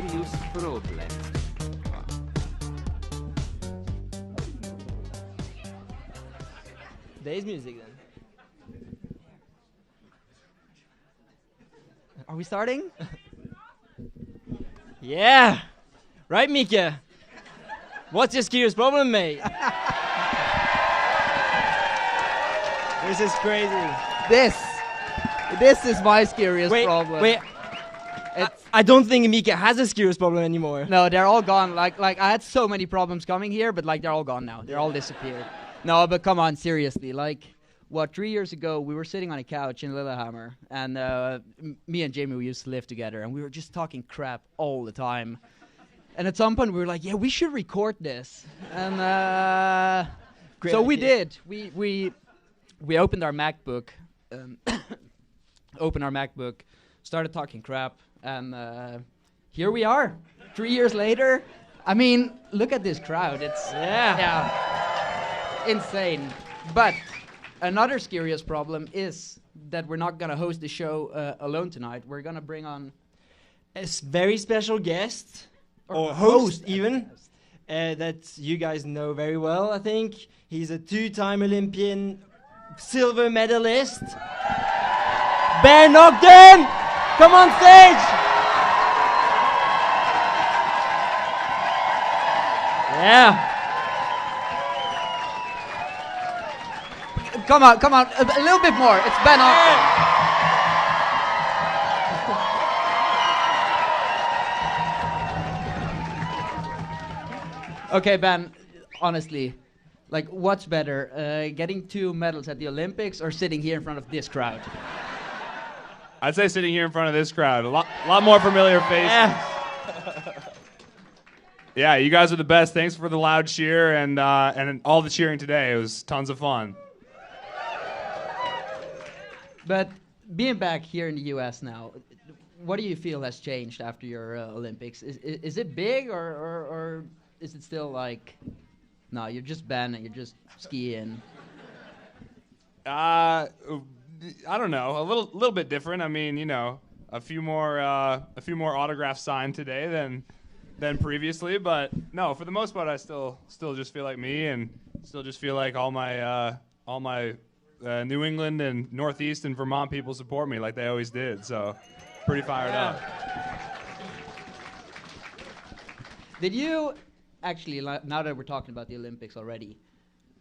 Skirious problem. There's music then. Are we starting? Yeah! Right, Mika? What's your Skirious problem, mate? This is crazy. This is my Skirious problem. Wait. I don't think Mika has a Skirious problem anymore. No, they're all gone. Like I had so many problems coming here, but like they're all gone now. They're all disappeared. No, but come on, seriously. Like, 3 years ago, we were sitting on a couch in Lillehammer, and me and Jamie, we used to live together, and we were just talking crap all the time. And at some point, we were like, yeah, we should record this. And so we did. We opened our MacBook, started talking crap, and here we are, 3 years later. I mean, look at this crowd. It's insane. But another Skirious problem is that we're not going to host the show alone tonight. We're going to bring on a very special guest, or host even, that you guys know very well, I think. He's a 2-time Olympian silver medalist. Ben Ogden! Come on stage! Yeah. Come on, a little bit more. It's Ben Ogden. Okay, Ben, honestly, like, what's better, getting 2 medals at the Olympics or sitting here in front of this crowd? I'd say sitting here in front of this crowd. A lot more familiar faces. Yeah. Yeah, you guys are the best. Thanks for the loud cheer and all the cheering today. It was tons of fun. But being back here in the U.S. now, what do you feel has changed after your Olympics? Is it big or is it still like, no, you're just Ben and you're just skiing? I don't know. A little bit different. I mean, you know, a few more autographs signed today than previously, but no, for the most part, I still just feel like me, and still just feel like all my New England and Northeast and Vermont people support me like they always did. So, pretty fired up. Did you actually, now that we're talking about the Olympics already,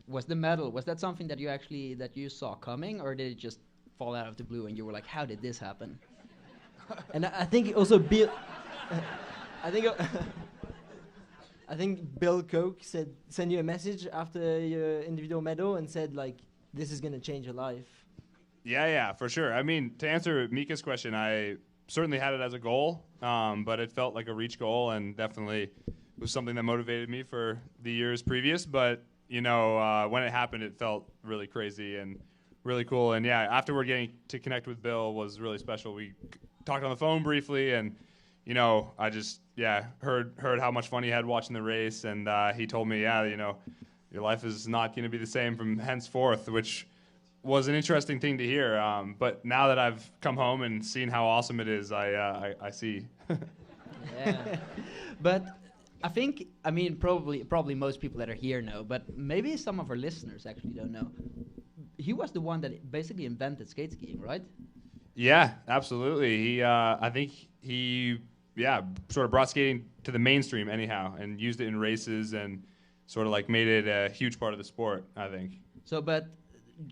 was the medal, was that something that you saw coming, or did it just fall out of the blue and you were like, how did this happen? And I think also Bill, I think Bill Koch sent you a message after your individual medal and said, like, this is gonna change your life. Yeah, for sure. I mean, to answer Mika's question, I certainly had it as a goal, but it felt like a reach goal, and definitely was something that motivated me for the years previous. But you know, when it happened, it felt really crazy and really cool. And yeah, afterward, getting to connect with Bill was really special. We talked on the phone briefly, and you know, I just heard how much fun he had watching the race, and he told me, you know, your life is not going to be the same from henceforth, which was an interesting thing to hear. But now that I've come home and seen how awesome it is, I see. Yeah, but I mean, probably most people that are here know, but maybe some of our listeners actually don't know. He was the one that basically invented skate skiing, right? Yeah, absolutely. I think he sort of brought skating to the mainstream anyhow, and used it in races and sort of like made it a huge part of the sport, I think. So, but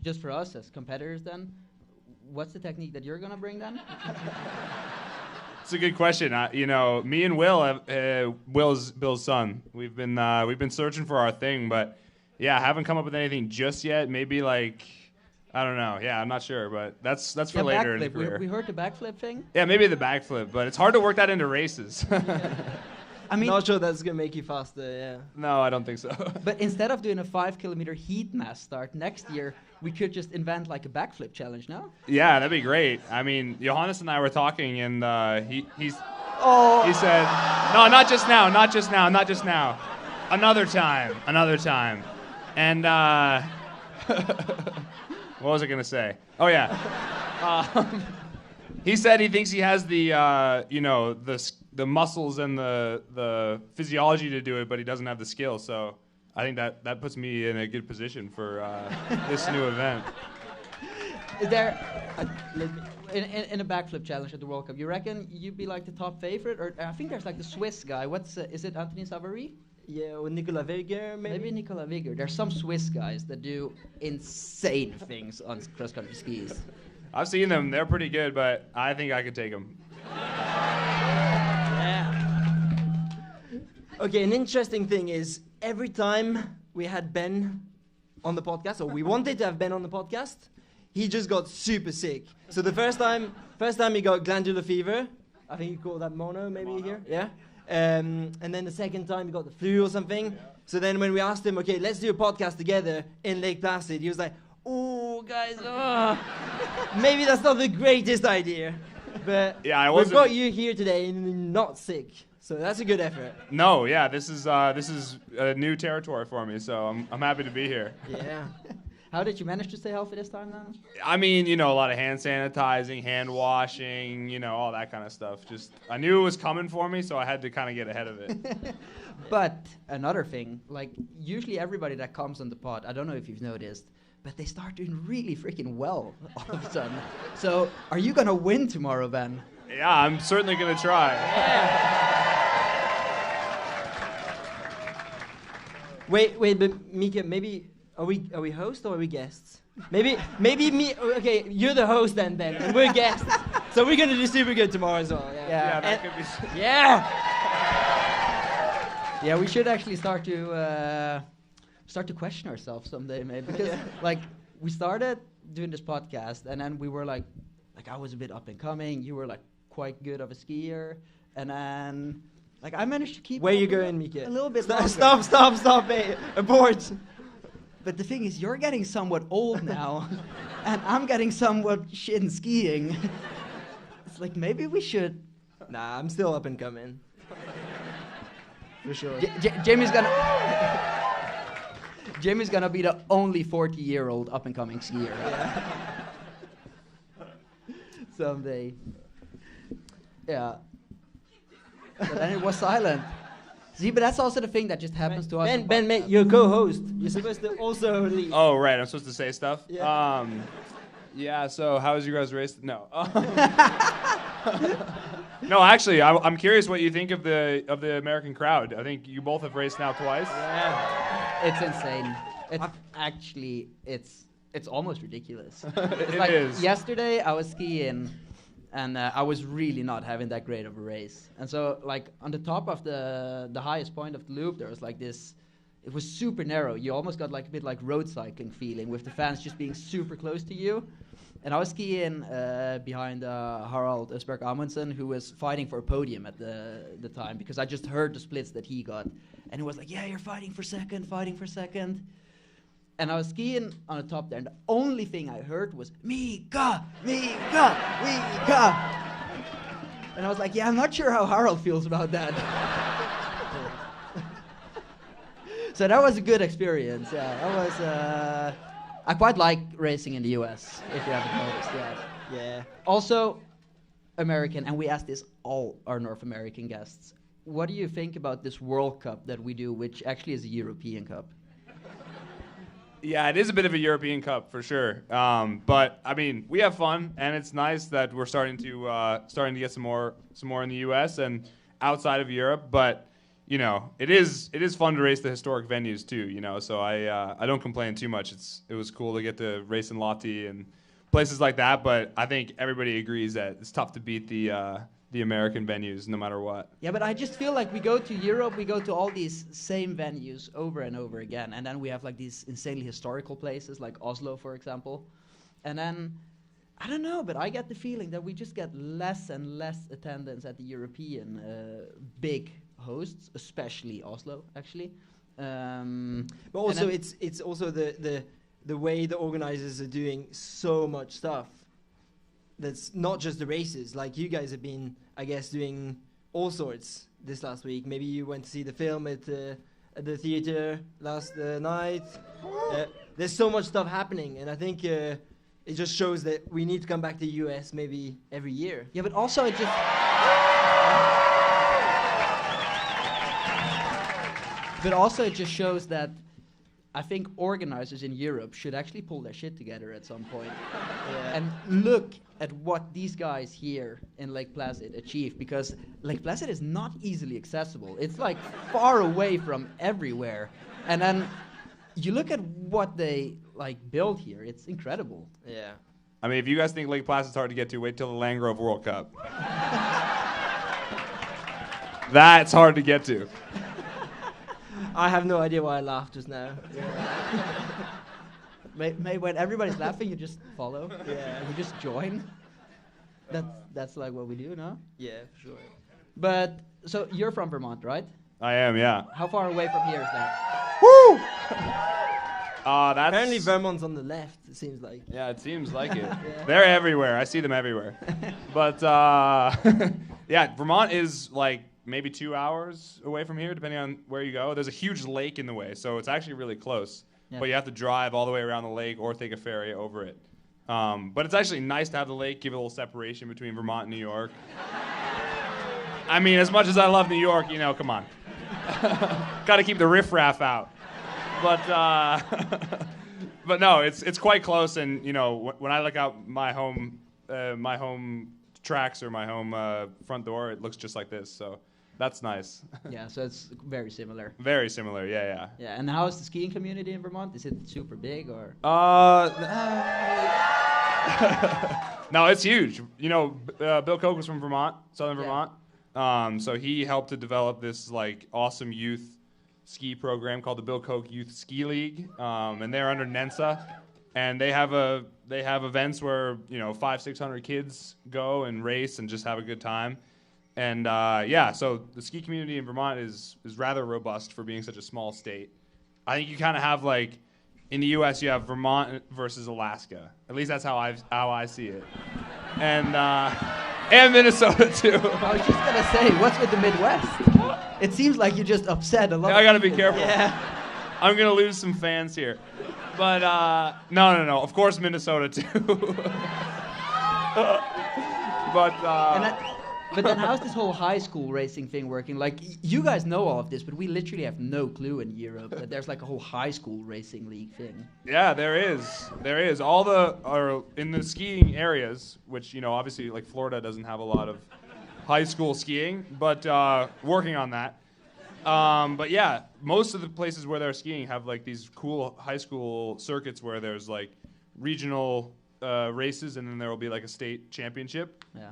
just for us as competitors then, what's the technique that you're going to bring then? It's a good question. You know, me and Will, Will's Bill's son, we've been searching for our thing, but yeah, haven't come up with anything just yet. Maybe like, I don't know. Yeah, I'm not sure, but that's for later in the career. We heard the backflip thing? Yeah, maybe the backflip, but it's hard to work that into races. I mean, not sure that's gonna make you faster. Yeah. No, I don't think so. But instead of doing a 5-kilometer heat mass start next year, we could just invent like a backflip challenge, no? Yeah, that'd be great. I mean, Johannes and I were talking, and he said, no, not just now. Another time. And what was I gonna say? Oh yeah. He said he thinks he has the the muscles and the physiology to do it, but he doesn't have the skill. So I think that puts me in a good position for this new event. Is there in a backflip challenge at the World Cup? You reckon you'd be like the top favorite, or I think there's like the Swiss guy. Is it Anthony Savary? Yeah, or Nicolas Weger, maybe? Maybe Nicolas Weger. There's some Swiss guys that do insane things on cross-country skis. I've seen them. They're pretty good, but I think I could take them. Yeah. Okay, an interesting thing is every time we had Ben on the podcast, or we wanted to have Ben on the podcast, he just got super sick. So the first time he got glandular fever. I think you call that mono, maybe here. Yeah. And then the second time he got the flu or something. Yeah. So then when we asked him, okay, let's do a podcast together in Lake Placid, he was like, oh, guys, maybe that's not the greatest idea. But yeah, we've got you here today and you're not sick. So that's a good effort. No, yeah, this is a new territory for me, so I'm happy to be here. Yeah. How did you manage to stay healthy this time then? I mean, a lot of hand sanitizing, hand washing, all that kind of stuff. Just, I knew it was coming for me, so I had to kind of get ahead of it. But another thing, like usually everybody that comes on the pod, I don't know if you've noticed, but they start doing really freaking well all of a sudden. So are you going to win tomorrow, Ben? Yeah, I'm certainly going to try. Yeah. Wait, but Mika, maybe... Are we hosts or are we guests? Maybe me. Okay, you're the host then, Ben, and we're guests. So we're gonna do super good tomorrow as well. Yeah, that could be. Yeah. Yeah, we should actually start to question ourselves someday, maybe. Because like we started doing this podcast, and then we were like I was a bit up and coming. You were like quite good of a skier, and then like I managed to keep. Where you going, Mika? A little bit. Stop! Abort. But the thing is, you're getting somewhat old now, and I'm getting somewhat shit in skiing. It's like, maybe we should... Nah, I'm still up and coming. For sure. Jamie's gonna be the only 40-year-old up-and-coming skier. Yeah. Someday. Yeah. But then it was silent. See, but that's also the thing that just happens to us. Ben, mate, you're co-host. You're supposed to also lead. Oh, right. I'm supposed to say stuff? Yeah. Yeah, so how was your guys' race? No. No, actually, I'm curious what you think of the American crowd. I think you both have raced now twice. Yeah. It's insane. It's almost ridiculous. It is. Yesterday, I was skiing. And I was really not having that great of a race. And so, like, on the top of the highest point of the loop, there was like this, it was super narrow. You almost got like a bit like road cycling feeling with the fans just being super close to you. And I was skiing behind Harald Østberg Amundsen, who was fighting for a podium at the time, because I just heard the splits that he got. And it was like, yeah, you're fighting for second. And I was skiing on the top there, and the only thing I heard was, Mika! And I was like, yeah, I'm not sure how Harald feels about that. So that was a good experience, yeah. That was, I quite like racing in the US, if you haven't noticed, yeah. Yeah. Also, American, and we asked this all our North American guests, what do you think about this World Cup that we do, which actually is a European Cup? Yeah, it is a bit of a European Cup for sure. But I mean, we have fun, and it's nice that we're starting to get some more in the U.S. and outside of Europe. But it is fun to race the historic venues too. So I don't complain too much. It was cool to get to race in Lahti and places like that. But I think everybody agrees that it's tough to beat the American venues no matter what. Yeah, but I just feel like we go to Europe, we go to all these same venues over and over again, and then we have like these insanely historical places like Oslo, for example. And then, I don't know, but I get the feeling that we just get less and less attendance at the European big hosts, especially Oslo, actually. But also, it's also the way the organizers are doing so much stuff. That's not just the races. Like you guys have been, I guess, doing all sorts this last week. Maybe you went to see the film at the theater last night. There's so much stuff happening, and I think it just shows that we need to come back to the US maybe every year. Yeah, but also it just... But also it just shows that I think organizers in Europe should actually pull their shit together at some point. And look at what these guys here in Lake Placid achieve, because Lake Placid is not easily accessible. It's like far away from everywhere. And then you look at what they like build here, it's incredible. Yeah. I mean, if you guys think Lake Placid's hard to get to, wait till the Landgrove World Cup. That's hard to get to. I have no idea why I laughed just now. Maybe when everybody's laughing, you just follow. Yeah. You just join. That's like what we do, no? Yeah, for sure. But so you're from Vermont, right? I am, yeah. How far away from here is that? Woo! That's Apparently Vermont's on the left, it seems like. Yeah, it seems like it. Yeah. They're everywhere. I see them everywhere. But yeah, Vermont is like maybe 2 hours away from here, depending on where you go. There's a huge lake in the way, so it's actually really close. Yeah. But you have to drive all the way around the lake or take a ferry over it. But it's actually nice to have the lake, give it a little separation between Vermont and New York. I mean, as much as I love New York, you know, come on. Got to keep the riffraff out. But but no, it's quite close, and you know, when I look out my home tracks or my home front door, it looks just like this. So that's nice. Yeah, so it's very similar. Very similar, yeah. Yeah, and how is the skiing community in Vermont? Is it super big or? No, it's huge. You know, Bill Koch was from Vermont, Southern Yeah. Vermont. So he helped to develop this like awesome youth ski program called the Bill Koch Youth Ski League, and they're under NENSA, and they have events where 500-600 kids go and race and just have a good time, and yeah, so the ski community in Vermont is rather robust for being such a small state. I think you kind of have like in the U.S. you have Vermont versus Alaska. At least that's how I see it, and Minnesota too. I was just gonna say, what's with the Midwest? It seems like you're just upset a lot. I gotta be careful. Yeah. I'm gonna lose some fans here, but no. Of course, Minnesota too. But then how's this whole high school racing thing working? Like, you guys know all of this, but we literally have no clue in Europe that there's like a whole high school racing league thing. Yeah, there is. All are in the skiing areas, which obviously like Florida doesn't have a lot of high school skiing, but working on that. But yeah, most of the places where they're skiing have like these cool high school circuits where there's like regional races, and then there will be like a state championship. Yeah.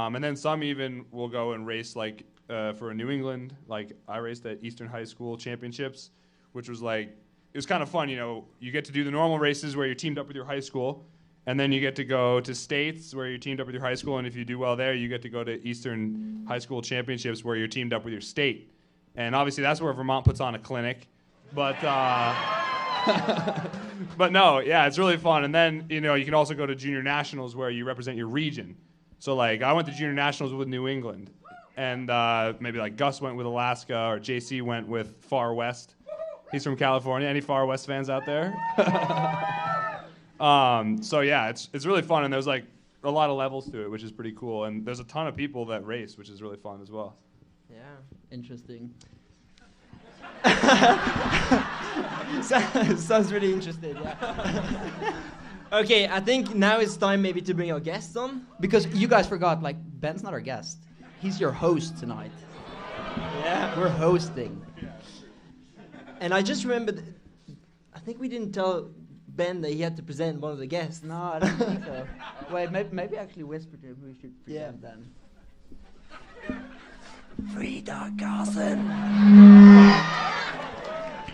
And then some even will go and race like for a New England. Like I raced at Eastern High School Championships, which was like, it was kind of fun. You get to do the normal races where you're teamed up with your high school, and then you get to go to states where you're teamed up with your high school, and if you do well there, you get to go to Eastern High School Championships where you're teamed up with your state. And obviously that's where Vermont puts on a clinic. But but no, yeah, it's really fun. And then, you can also go to junior nationals where you represent your region. So like I went to junior nationals with New England, and maybe like Gus went with Alaska, or JC went with Far West. He's from California. Any Far West fans out there? So yeah, it's really fun, and there's like a lot of levels to it, which is pretty cool. And there's a ton of people that race, which is really fun as well. Yeah. Interesting. Sounds really interesting, yeah. Okay, I think now it's time maybe to bring our guests on. Because you guys forgot, like, Ben's not our guest. He's your host tonight. Yeah. We're hosting. And I just remembered, I think we didn't tell Ben that he had to present one of the guests. No, I don't think so. Wait, maybe actually whisper to him who we should present then. Frida Carlson.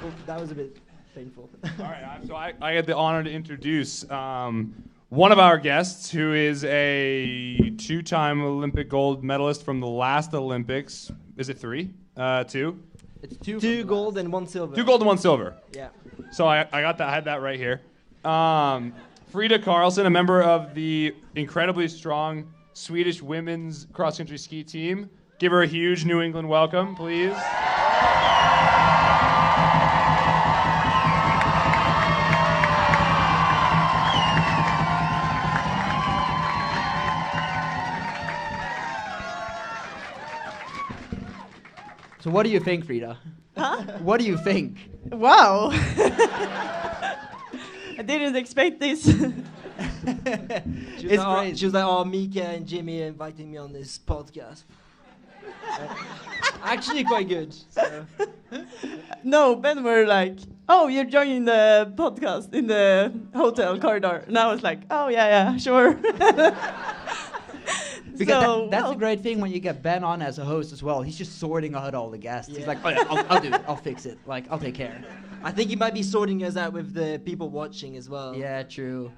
Oh, that was a bit painful. All right, so I get the honor to introduce one of our guests, who is a two-time Olympic gold medalist from the last Olympics. Is it 3? 2? It's 2. 2 gold and 1 silver. 2 gold and 1 silver. Yeah. So I got that. I had that right here. Frida Carlson, a member of the incredibly strong Swedish women's cross-country ski team. Give her a huge New England welcome, please. So what do you think, Frida? Huh? What do you think? Wow. I didn't expect this. She was like, oh, Mika and Jimmy are inviting me on this podcast. Actually quite good. So. No, Ben were like, oh, you're joining the podcast in the hotel corridor. And I was like, oh, yeah, sure. Because that's a great thing when you get Ben on as a host as well. He's just sorting out all the guests. He's like, oh, yeah, I'll do it. I'll fix it. Like, I'll take care. I think he might be sorting us out with the people watching as well. Yeah, true.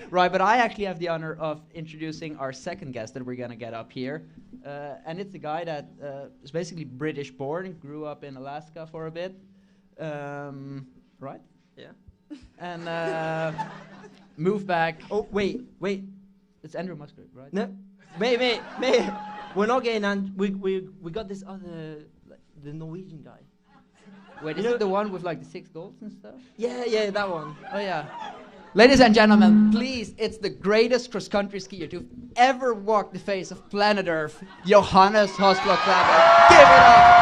Right, but I actually have the honor of introducing our second guest that we're going to get up here. And it's a guy that is basically British born, grew up in Alaska for a bit. Right? Yeah. And moved back. Oh, wait. It's Andrew Musgrave, right? No, wait. We're not getting on. We got this other, the Norwegian guy. Wait, is it the one with like the 6 goals and stuff? Yeah, that one. Oh yeah. Ladies and gentlemen, please, it's the greatest cross-country skier to ever walk the face of planet Earth, Johannes Hosblok. Give it up!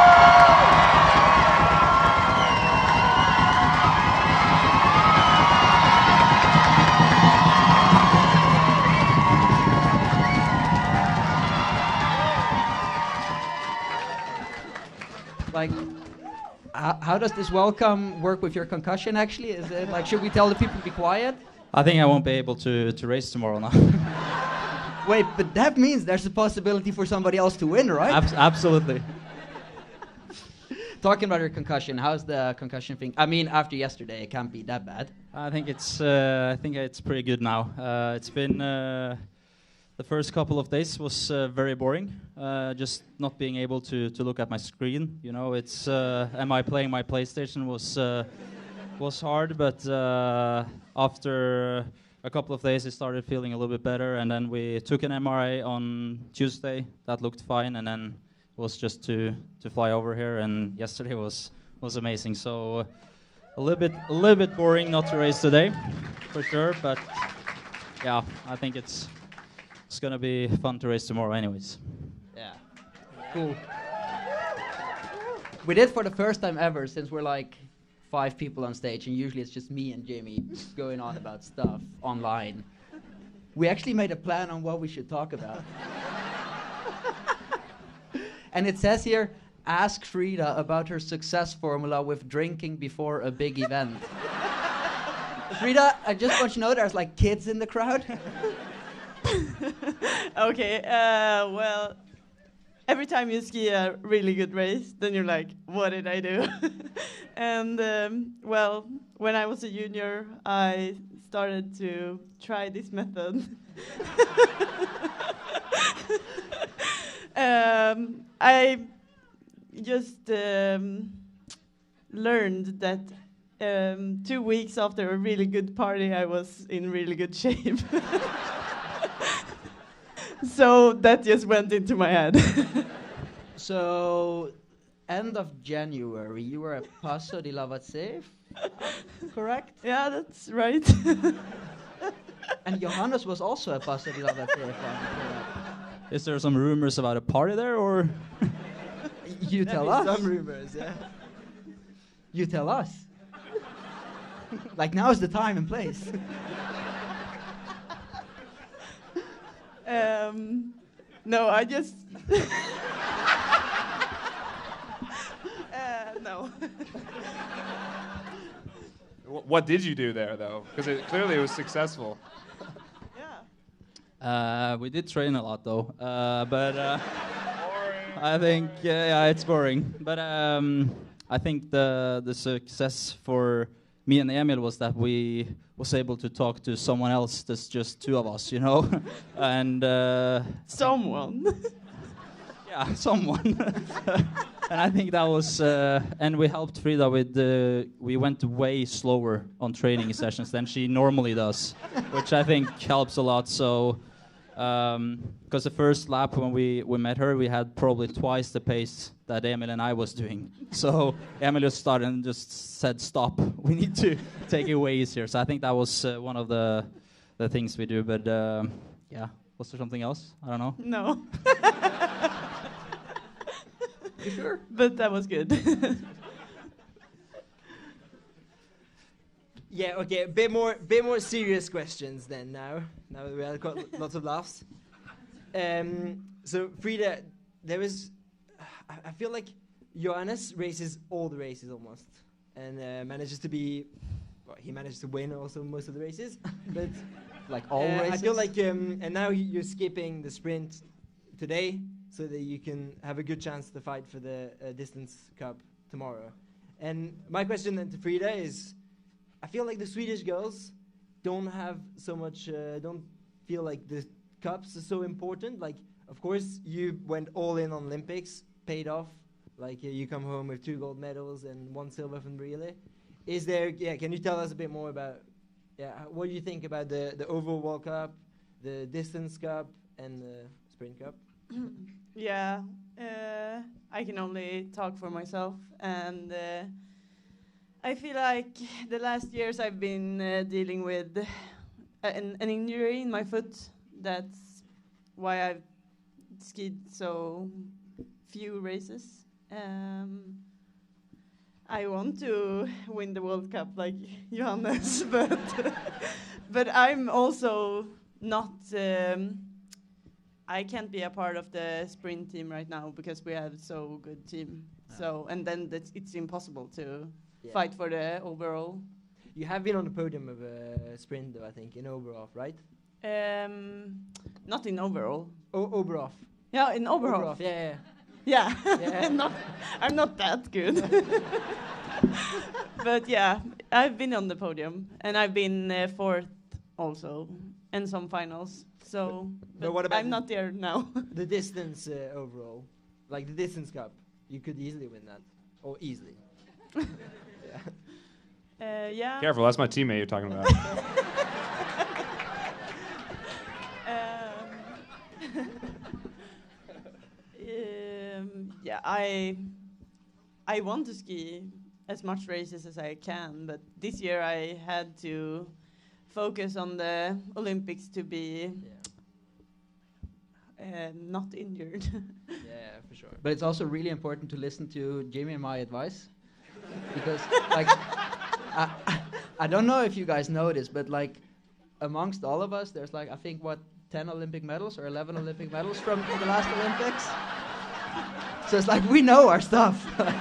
Like, how does this welcome work with your concussion, actually? Is it like, should we tell the people to be quiet? I think I won't be able to race tomorrow now. Wait, but that means there's a possibility for somebody else to win, right? Absolutely. Talking about your concussion, how's the concussion thing? I mean, after yesterday, it can't be that bad. I think it's pretty good now. It's been the first couple of days was very boring. Just not being able to look at my screen. You know, it's am I playing my PlayStation was hard, but after a couple of days, it started feeling a little bit better. And then we took an MRI on Tuesday. That looked fine, and then it was just to fly over here. And yesterday was amazing. So a little bit boring not to race today, for sure. But yeah, I think it's gonna be fun to race tomorrow, anyways. Yeah, cool. We did for the first time ever, since we're like 5 people on stage, and usually it's just me and Jimmy going on about stuff online. We actually made a plan on what we should talk about. And it says here, ask Frida about her success formula with drinking before a big event. Frida, I just want you to know there's like kids in the crowd. Okay, well, every time you ski a really good race, then you're like, what did I do? And, well, when I was a junior, I started to try this method. I just learned that 2 weeks after a really good party, I was in really good shape. So that just went into my head. So, end of January, you were at Paso di Lavazzè, correct? Yeah, that's right. And Johannes was also at Paso di Lavazzè, if I'm correct. Is there some rumors about a party there, or? You tell us. Some rumors, yeah. You tell us. Like, now is the time and place. No, I just... no. What did you do there, though? Because clearly it was successful. Yeah. We did train a lot, though. But I think yeah, it's boring. But I think the success for me and Emil was that we was able to talk to someone else. That's just 2 of us, you know, and Someone. yeah, someone. And I think that was, and we helped Frida with we went way slower on training sessions than she normally does, which I think helps a lot. So, because the first lap when we met her, we had probably twice the pace that Emil and I was doing. So Emil just started and just said, "Stop! We need to take it way easier." So I think that was one of the things we do. But yeah, was there something else? I don't know. No. You sure? But that was good. Yeah, okay, a bit more serious questions then now that we have got lots of laughs. So Frida, I feel like Johannes races all the races almost, and manages to be, well, he managed to win also most of the races, but Like all races? I feel like, and now you're skipping the sprint today so that you can have a good chance to fight for the distance cup tomorrow. And my question then to Frida is, I feel like the Swedish girls don't have so much, don't feel like the cups are so important. Like, of course, you went all in on Olympics, paid off. Like, you come home with 2 gold medals and 1 silver from the relay. Is there, can you tell us a bit more about, what do you think about the overall World Cup, the distance cup, and the sprint cup? Yeah, I can only talk for myself, and I feel like the last years I've been dealing with an injury in my foot. That's why I've skied so few races. I want to win the World Cup like Johannes, but I'm also not. I can't be a part of the sprint team right now because we have so good team. So and then it's impossible to fight for the overall. You have been on the podium of a sprint, though, I think, in Oberhof, right? Not in overall. Oberhof. Yeah, in overall. Yeah. Yeah, Yeah. I'm not that good. But yeah, I've been on the podium and I've been 4th also in some finals. So, but what about I'm not there now. The distance overall, like the distance cup, you could easily win that, or easily. Yeah. Careful, that's my teammate you're talking about. Yeah, I want to ski as much races as I can, but this year I had to focus on the Olympics to be not injured. Yeah, for sure. But it's also really important to listen to Jamie and my advice, because like I don't know if you guys know this, but like amongst all of us, there's like I think 10 Olympic medals or 11 Olympic medals from the last Olympics. So it's like we know our stuff. But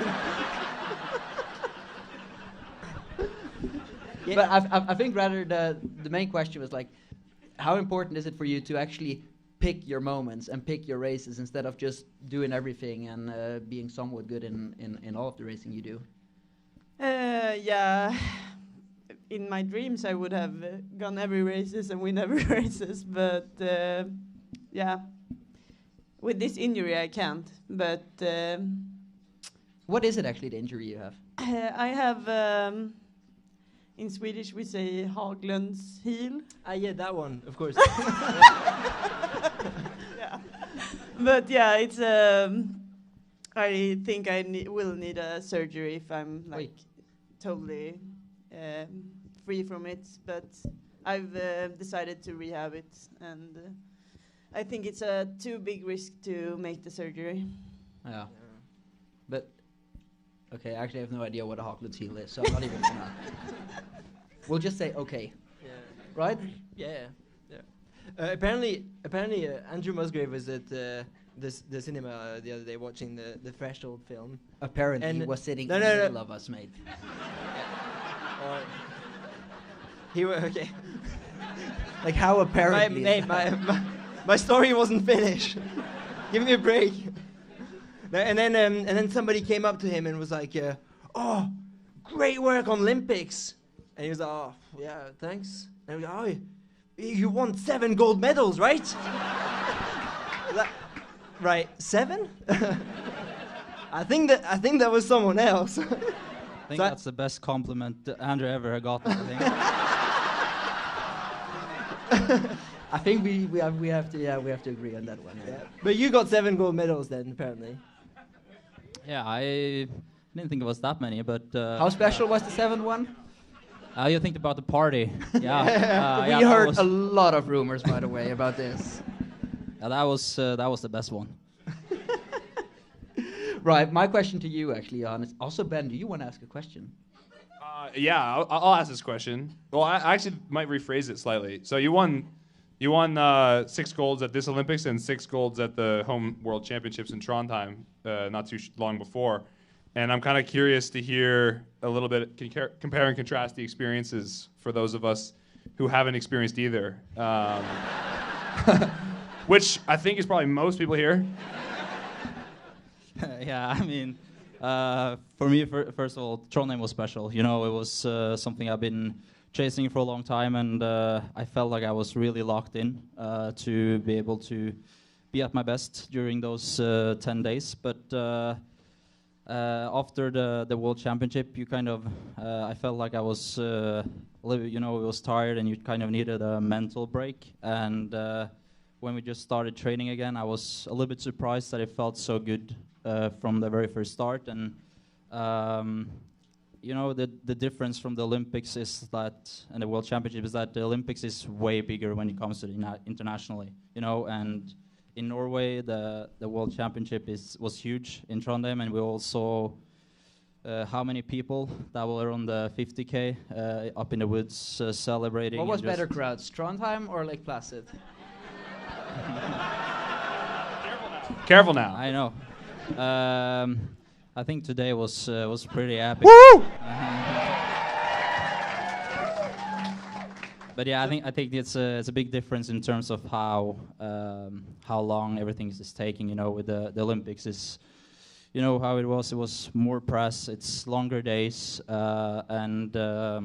I think rather the main question was like, how important is it for you to actually pick your moments and pick your races instead of just doing everything and being somewhat good in all of the racing you do? Yeah, in my dreams I would have gone every races and win every races, but yeah, with this injury I can't. But what is it actually, the injury you have? I have. In Swedish, we say Haglund's heel. Yeah, that one, of course. Yeah, but yeah, it's. I think I will need a surgery if I'm like totally free from it. But I've decided to rehab it, and I think it's a too big risk to make the surgery. Yeah. But okay, actually I have no idea what a Haglund's heel is, so I'm not even gonna. We'll just say okay. Yeah. Right? Yeah. Apparently, Andrew Musgrave was at the cinema the other day watching the Threshold film. Apparently And he was sitting no, in no, the no. middle of us, mate. He was okay. Like how apparently? My story wasn't finished. Give me a break. No, and then somebody came up to him and was like, "Oh, great work on Olympics." And he was like, "Oh, yeah, thanks." And we go, "Oh, you won 7 gold medals, right?" Right, 7? I think that was someone else. I think that's the best compliment that Andrew ever got. I think. I think we have to agree on that one. Yeah. But you got 7 gold medals then, apparently. Yeah, I didn't think it was that many, but How special was the 7th one? you think about the party? Yeah, We heard a lot of rumors, by the way, about this. Yeah, that was the best one. Right. My question to you, actually, Johannes. Also, Ben, do you want to ask a question? Yeah, I'll ask this question. Well, I actually might rephrase it slightly. So you won 6 golds at this Olympics and 6 golds at the home World Championships in Trondheim not too long before. And I'm kind of curious to hear a little bit, compare and contrast the experiences for those of us who haven't experienced either. Which I think is probably most people here. Yeah, I mean, for me, first of all, Trondheim was special. You know, it was something I've been chasing for a long time, and I felt like I was really locked in to be able to be at my best during those 10 days. But after the World Championship, you kind of, I felt like I was, it was tired, and you kind of needed a mental break. And when we just started training again, I was a little bit surprised that it felt so good from the very first start. And the difference from the Olympics is that, and the World Championship, is that the Olympics is way bigger when it comes to internationally, and in Norway the World Championship was huge in Trondheim, and we all saw how many people that were on the 50K up in the woods celebrating. What was better crowds, Trondheim or Lake Placid? Careful now. I know. I think today was pretty epic. Woo! But yeah, I think it's a big difference in terms of how long everything is taking. With the Olympics, is how it was. It was more press. It's longer days, and I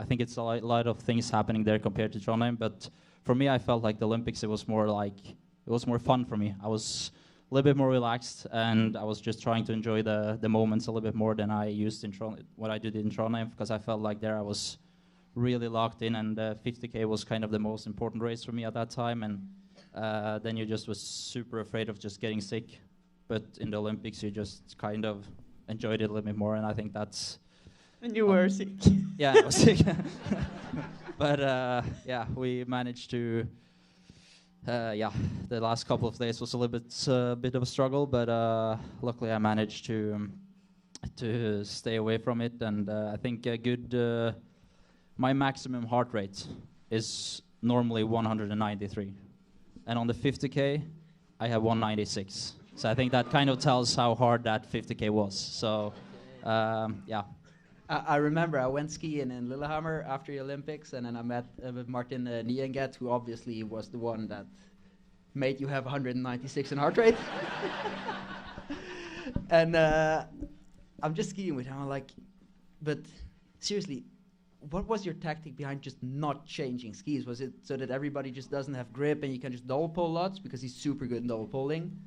think it's a lot of things happening there compared to Trondheim. But for me, I felt like the Olympics, it was more fun for me. I was a little bit more relaxed, and I was just trying to enjoy the moments a little bit more than I used in what I did in Trondheim, because I felt like there I was really locked in, and 50K was kind of the most important race for me at that time. And then you just was super afraid of just getting sick, but in the Olympics you just kind of enjoyed it a little bit more, and I think that's. And you were sick. Yeah, I was sick. But we managed to. The last couple of days was a little bit of a struggle, but luckily I managed to stay away from it, and I think a good. My maximum heart rate is normally 193, and on the 50K, I have 196. So I think that kind of tells how hard that 50K was. So, yeah. I remember I went skiing in Lillehammer after the Olympics, and then I met with Martin Nienget, who obviously was the one that made you have 196 in heart rate. And I'm just skiing with him. I'm like, but seriously, what was your tactic behind just not changing skis? Was it so that everybody just doesn't have grip and you can just double pole lots, because he's super good in double poling?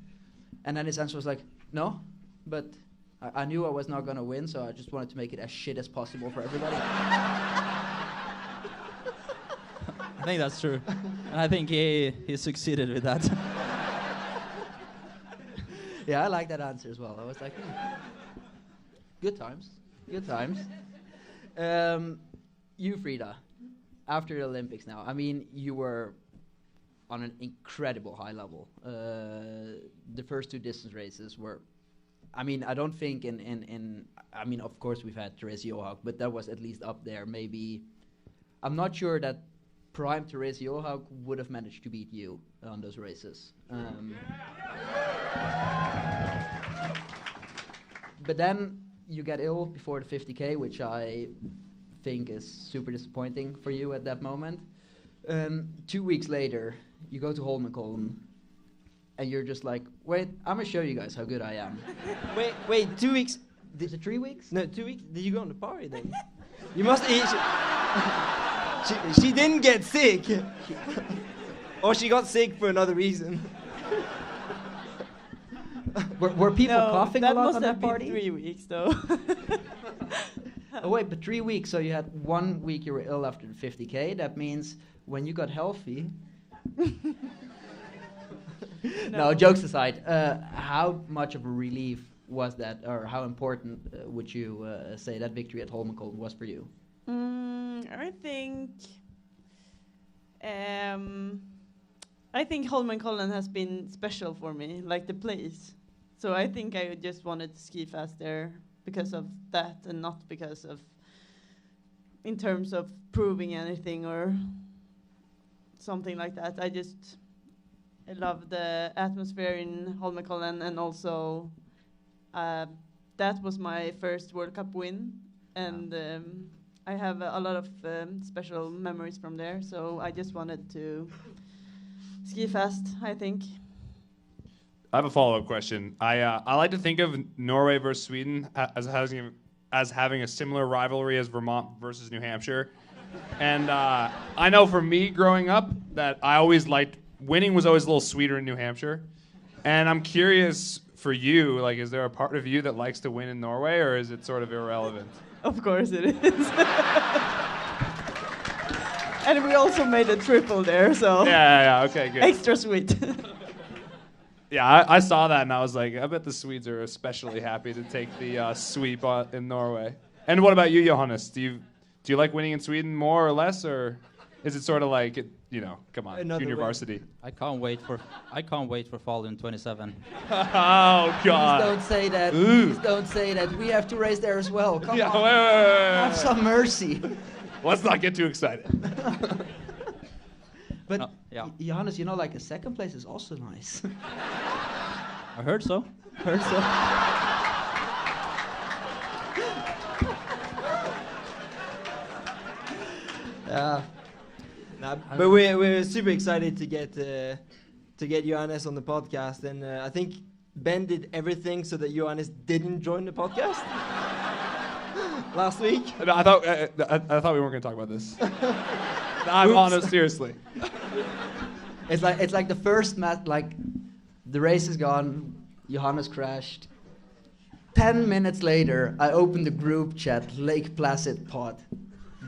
And then his answer was like, no, but I knew I was not going to win, so I just wanted to make it as shit as possible for everybody. I think that's true. And I think he succeeded with that. Yeah, I like that answer as well. I was like, good times. You, Frida, after the Olympics now, I mean, you were on an incredible high level. The first 2 distance races were, I mean, I don't think I mean, of course we've had Therese Johaug, but that was at least up there. Maybe, I'm not sure that prime Therese Johaug would have managed to beat you on those races. But then you get ill before the 50K, which I think is super disappointing for you at that moment. 2 weeks later, you go to Holmenkollen, and you're just like, wait, I'm gonna show you guys how good I am. Wait, 2 weeks? Is it 3 weeks? No, 2 weeks? Did you go on the party then? You must eat. She didn't get sick. Or she got sick for another reason. Were people coughing a lot on that party? That must have been 3 weeks, though. Oh wait, but 3 weeks, so you had 1 week you were ill after the 50K. That means when you got healthy... No, jokes aside, how much of a relief was that, or how important would you say that victory at Holmenkollen was for you? I think Holmenkollen has been special for me, like the place. So I think I just wanted to ski fast there because of that, and not because of in terms of proving anything or something like that. I love the atmosphere in Holmenkollen, and also that was my first World Cup win, and I have a lot of special memories from there. So I just wanted to ski fast, I think. I have a follow-up question. I like to think of Norway versus Sweden as having a similar rivalry as Vermont versus New Hampshire. And I know for me growing up that I always liked winning was always a little sweeter in New Hampshire. And I'm curious for you, like, is there a part of you that likes to win in Norway, or is it sort of irrelevant? Of course it is. And we also made a triple there, so Yeah, okay, good. extra sweet. Yeah, I saw that and I was like, I bet the Swedes are especially happy to take the sweep in Norway. And what about you, Johannes? Do you like winning in Sweden more or less, or is it sort of like, come on, Another junior way. varsity? I can't wait for fall in 27. Oh Please God! don't say that. Ooh. Please don't say that. We have to race there as well. Come Yeah, on. wait. Have some mercy. Let's not get too excited. But yeah. Johannes, like a second place is also nice. I heard so. Heard so. Yeah. But we're super excited to get Johannes on the podcast, and I think Ben did everything so that Johannes didn't join the podcast last week. No, I thought we weren't going to talk about this. I'm honest, seriously. It's like the first match. Like the race is gone. Johannes crashed. 10 minutes later, I opened the group chat. Lake Placid pod.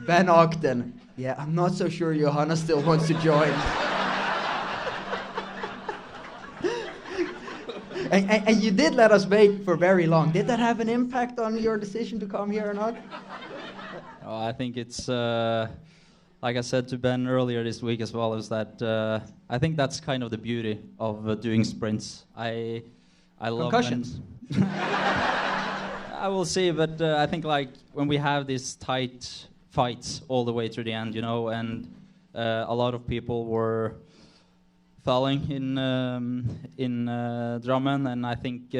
Ben Ogden. Yeah, I'm not so sure Johannes still wants to join. and you did let us wait for very long. Did that have an impact on your decision to come here or not? Oh, I think it's like I said to Ben earlier this week as well, is that I think that's kind of the beauty of doing sprints. I love Concussions. I will see, but I think like when we have these tight fights all the way to the end, and a lot of people were falling in Drammen, and I think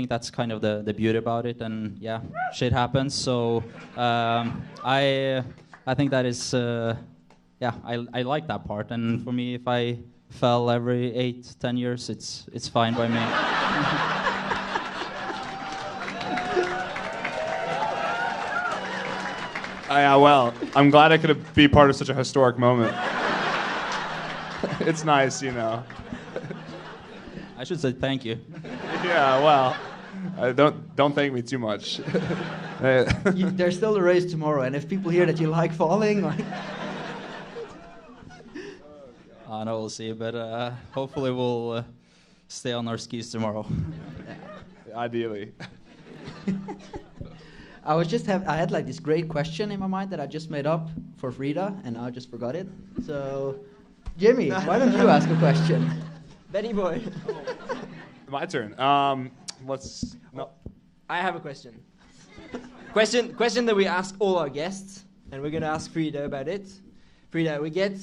that's kind of the beauty about it. And yeah, shit happens. So I think that is I like that part. And for me, if I fell every 8-10 years, it's fine by me. Yeah, well, I'm glad I could be part of such a historic moment. It's nice, I should say thank you. Yeah, well, don't thank me too much. There's still a race tomorrow, and if people hear that you like falling, like I know, we'll see, but hopefully we'll stay on our skis tomorrow. Ideally. I had like this great question in my mind that I just made up for Frida, and I just forgot it. So, Jimmy, why don't you ask a question? Benny boy. My turn. I have a question. Question that we ask all our guests, and we're gonna ask Frida about it. Frida, we get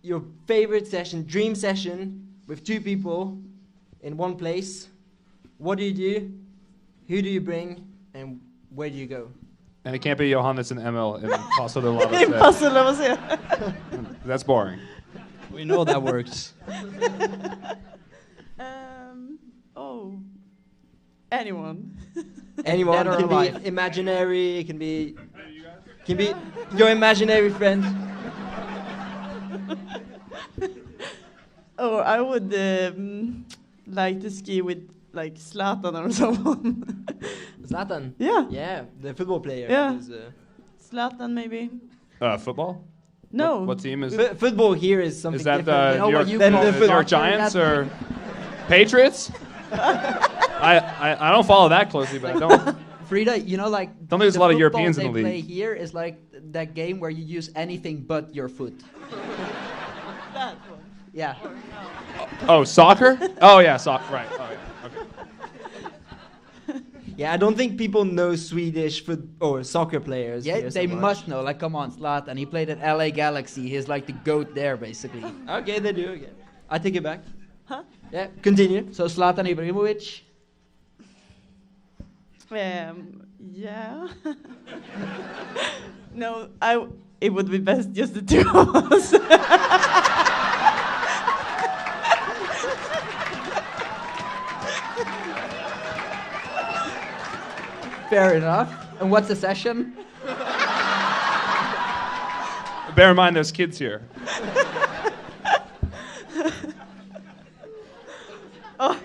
your favorite session, dream session, with two people in one place. What do you do? Who do you bring? And where do you go? And it can't be Johannes and Emil in Paso de Lava. Impossible, I was here. That's boring. We know that works. Anyone. Anyone. Dead or Can alive. be imaginary. It can be your imaginary friend. Oh, I would like to ski with like Zlatan or someone. Zlatan. Yeah. Yeah, the football player. Yeah. who's, Zlatan maybe. Football? No. What team is? Football here is something Is that different. the You know New what York, you Then call the it? football- New York Giants or Patriots? I don't follow that closely, but I don't. Frida, like Don't think there's a the lot of football Europeans in the they play league. here is like that game where you use anything but your foot. That one. Yeah. Oh, soccer? Oh yeah, soccer. Right. Oh yeah. Okay. Yeah, I don't think people know Swedish or soccer players. Yeah, here so they much. must know. Like, come on, Zlatan. He played at LA Galaxy. He's like the GOAT there, basically. Okay, they do. Okay. I take it back. Huh? Yeah. Continue. So Zlatan Ibrahimovic. Yeah. No, it would be best just the two of us. Fair enough. And what's the session? Bear in mind, there's kids here. Oh,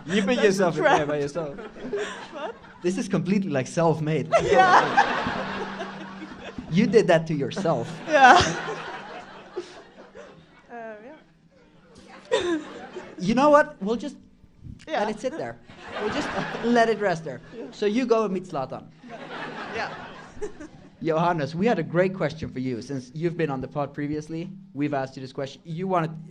You put yourself in there by yourself. This is completely like self-made. yeah. You did that to yourself. Yeah. Yeah. You know what? We'll just Yeah. let it sit there. We'll just let it rest there. So you go and meet Zlatan. Yeah. Johannes, we had a great question for you. Since you've been on the pod previously, we've asked you this question.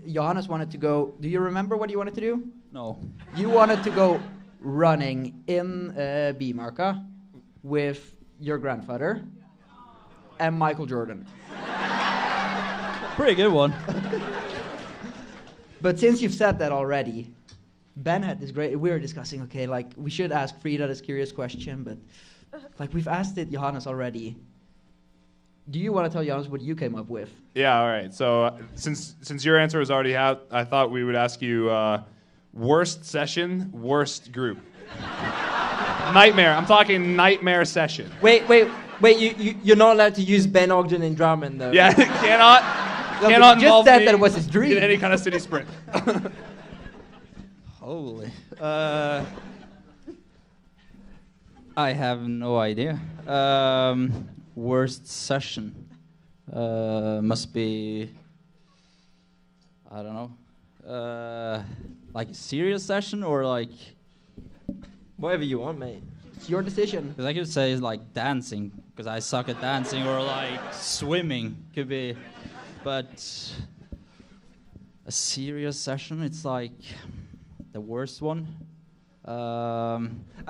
Johannes wanted to go. Do you remember what you wanted to do? No. You wanted to go running in Bimarka with your grandfather and Michael Jordan. Pretty good one. But since you've said that already, Ben had this great. We were discussing. Okay, like we should ask Frida this curious question, but like we've asked it Johannes already. Do you want to tell Johannes what you came up with? Yeah, all right. So since your answer was already out, I thought we would ask you worst session, worst group. Nightmare. I'm talking nightmare session. Wait. You're not allowed to use Ben Ogden in Drammen, though. Yeah, cannot No, cannot but he just involve said me that it was his dream. in any kind of city sprint. Holy. I have no idea. Worst session must be, I don't know, like a serious session or like, Whatever you want, mate. It's your decision. because I could say like dancing, because I suck at dancing, or like swimming could be, but a serious session, it's like the worst one. I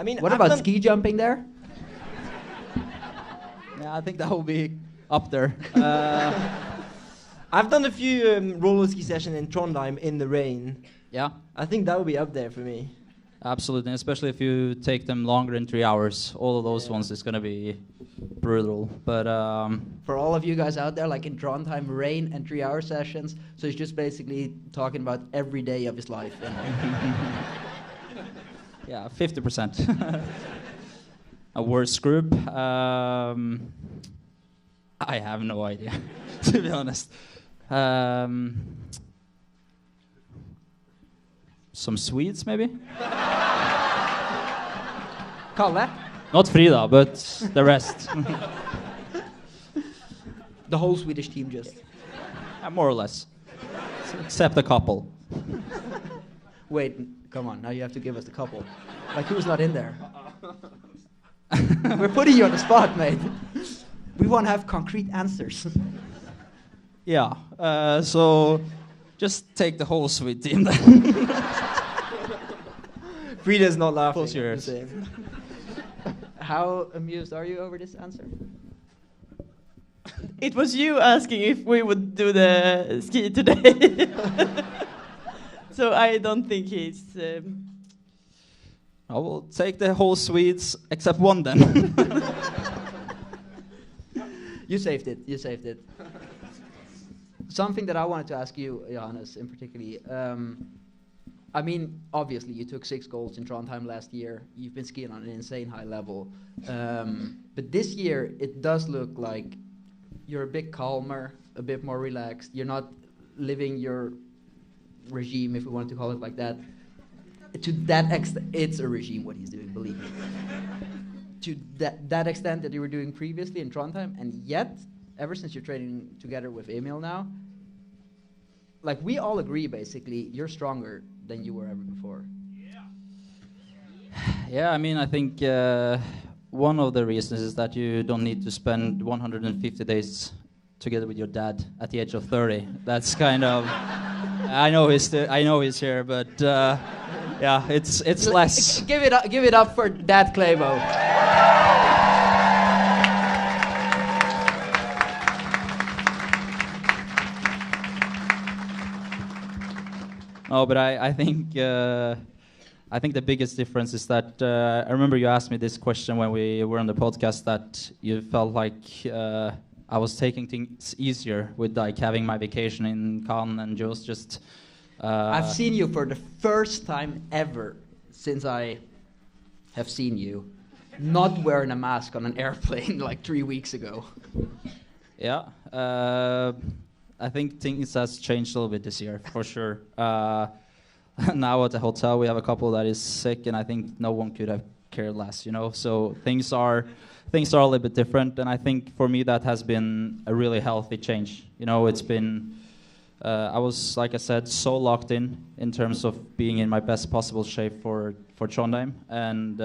mean, What I've about done- ski jumping there? Yeah, I think that will be up there. I've done a few roller ski sessions in Trondheim in the rain. Yeah, I think that would be up there for me. absolutely, especially if you take them longer than 3 hours. All of those Yeah. ones is gonna be brutal. But For all of you guys out there, like in Trondheim, rain and 3-hour sessions. So he's just basically talking about every day of his life. yeah, 50%. A worst group. I have no idea, to be honest. Some Swedes, maybe? Kalle, Not Frida, but the rest. the whole Swedish team just. More or less. Except a couple. Wait, come on, now you have to give us the couple. Like, who's not in there? We're putting you on the spot, mate. We want to have concrete answers. Yeah, so just take the whole Swede team then. Frida's not laughing. Close your I'm ears. saying. How amused are you over this answer? It was you asking if we would do the ski today. So I don't think he's. I will take the whole Swedes except one then. You saved it. You saved it. Something that I wanted to ask you, Johannes, in particularly. I mean, obviously, you took 6 goals in Trondheim last year. You've been skiing on an insane high level. But this year, it does look like you're a bit calmer, a bit more relaxed. You're not living your regime, if we want to call it like that. To that extent, it's a regime what he's doing, believe me. To that extent that you were doing previously in Trondheim, and yet, ever since you're training together with Emil now, like we all agree basically, you're stronger than you were ever before. Yeah, I mean, I think one of the reasons is that you don't need to spend 150 days together with your dad at the age of 30. That's kind of, I know he's here, but Yeah, it's less. Give it up for Dad Claybo. No, but I think the biggest difference is that I remember you asked me this question when we were on the podcast, that you felt like I was taking things easier with like having my vacation in Cannes and just. I've seen you for the first time ever since I have seen you not wearing a mask on an airplane like 3 weeks ago. Yeah. I think things has changed a little bit this year, for sure. Now at the hotel, we have a couple that is sick, and I think no one could have cared less, you know. So things are a little bit different, and I think for me that has been a really healthy change. You know, it's been I was, like I said, so locked in terms of being in my best possible shape for Trondheim, and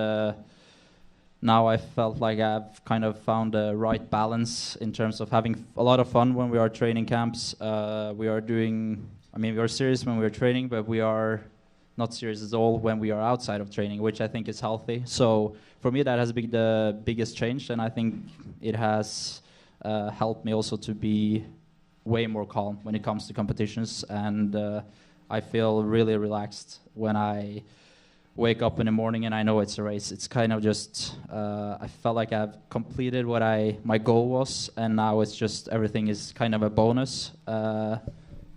now I felt like I've kind of found the right balance in terms of having a lot of fun when we are training camps. We are serious when we are training, but we are not serious at all when we are outside of training, which I think is healthy. So for me, that has been the biggest change, and I think it has helped me also to be way more calm when it comes to competitions, and I feel really relaxed when I wake up in the morning and I know it's a race. It's kind of just I felt like I've completed what my goal was, and now it's just everything is kind of a bonus.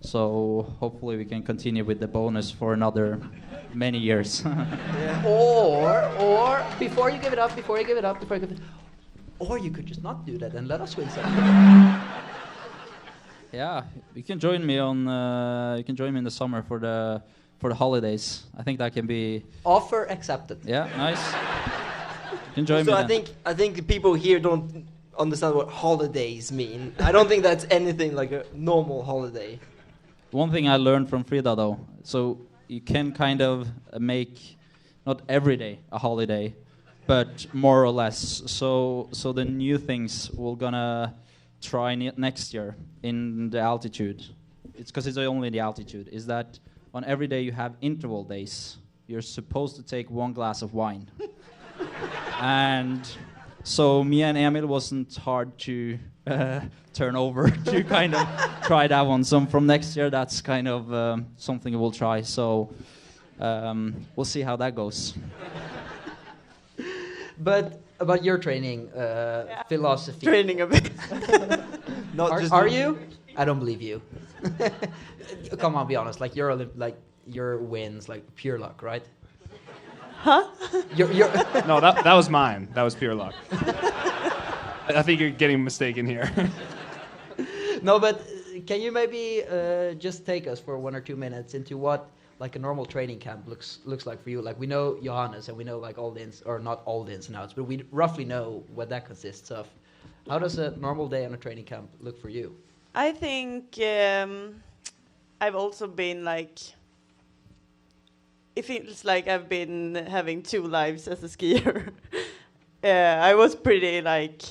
So hopefully we can continue with the bonus for another many years. Or before you give it up, or you could just not do that and let us win something. Yeah, you can join me in the summer for the holidays. I think that can be Offer accepted. Yeah, nice. You can join me. So then. I think the people here don't understand what holidays mean. I don't think that's anything like a normal holiday. One thing I learned from Frida though, so you can kind of make not every day a holiday, but more or less. So the new things we're gonna try next year in the altitude. It's because it's only the altitude. Is that on every day you have interval days, you're supposed to take 1 glass of wine. And so me and Emil wasn't hard to turn over to kind of try that one. So from next year, that's kind of something we'll try. So we'll see how that goes. But about your training philosophy. Training a bit. Are you? I don't believe you. Come on, be honest. Like your wins, like pure luck, right? Huh? You're No, that was mine. That was pure luck. I think you're getting mistaken here. No, but can you maybe just take us for 1 or 2 minutes into what like a normal training camp looks like for you? Like we know Johannes and we know like all the not all the ins and outs, but we roughly know what that consists of. How does a normal day on a training camp look for you? I think I've also been like, it feels like I've been having 2 lives as a skier. I was pretty like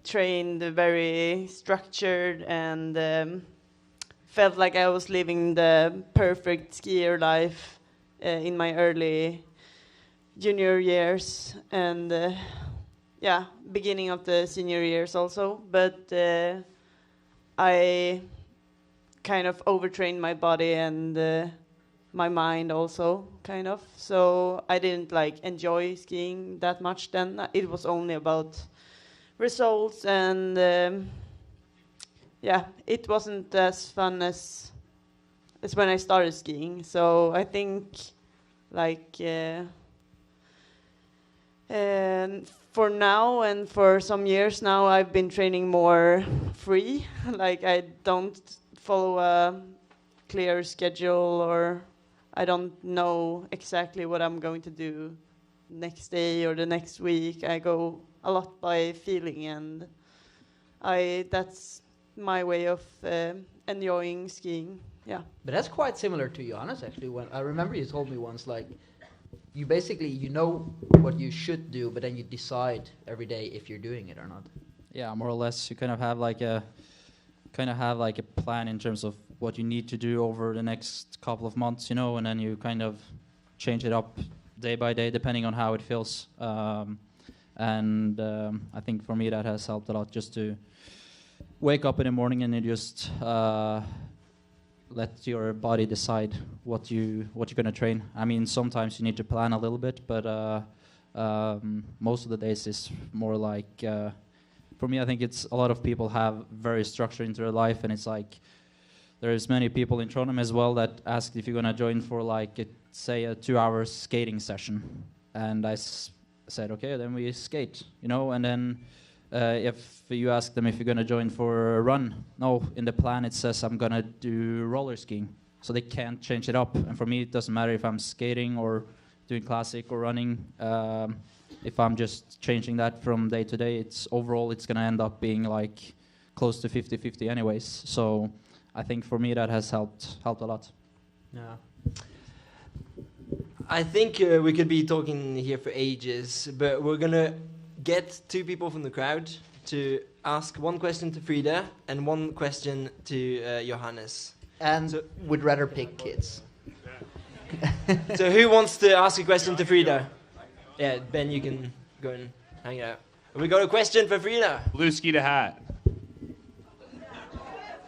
trained, very structured, and felt like I was living the perfect skier life in my early junior years and beginning of the senior years also. But I kind of overtrained my body and my mind also, kind of. So I didn't like enjoy skiing that much then. It was only about results, and it wasn't as fun as when I started skiing. So I think like for now and for some years now, I've been training more free. Like I don't follow a clear schedule, or I don't know exactly what I'm going to do next day or the next week. I go a lot by feeling, and that's my way of enjoying skiing. Yeah. But that's quite similar to Johannes actually. When I remember you told me once, like you basically you know what you should do, but then you decide every day if you're doing it or not. Yeah, more or less. You kind of have like a plan in terms of what you need to do over the next couple of months, you know, and then you kind of change it up day by day depending on how it feels. I think for me that has helped a lot, just to wake up in the morning and you just let your body decide what you're gonna train. I mean, sometimes you need to plan a little bit, but most of the days is more like, for me, I think it's a lot of people have very structured into their life, and it's like there's many people in Trondheim as well that ask if you're gonna join for like say a 2-hour skating session, and I said okay, then we skate, you know. And then if you ask them if you're gonna join for a run, no, in the plan it says I'm gonna do roller skiing, so they can't change it up. And for me, it doesn't matter if I'm skating or doing classic or running. If I'm just changing that from day to day, it's gonna end up being like close to 50-50 anyways. So I think for me that has helped a lot. Yeah. I think we could be talking here for ages, but we're gonna get 2 people from the crowd to ask one question to Frida and one question to Johannes. And would rather pick kids. So who wants to ask a question to Frida? Yeah, Ben, you can go and hang out. We got a question for Frida. Blue ski to hat.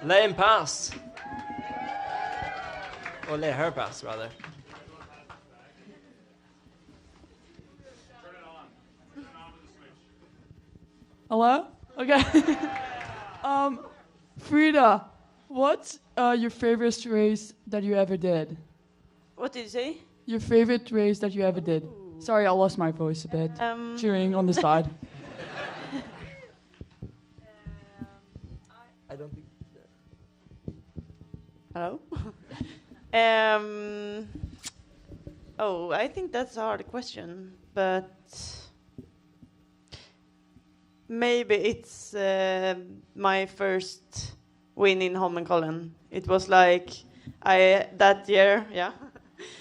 Let him pass. Or let her pass, rather. Hello? Okay. Frida, what's your favorite race that you ever did? What did you say? Your favorite race that you ever did? Sorry, I lost my voice a bit. Cheering on the side. I don't think... Hello? Oh, I think that's a hard question, but maybe it's my first win in Holmenkollen. It was like that year, yeah.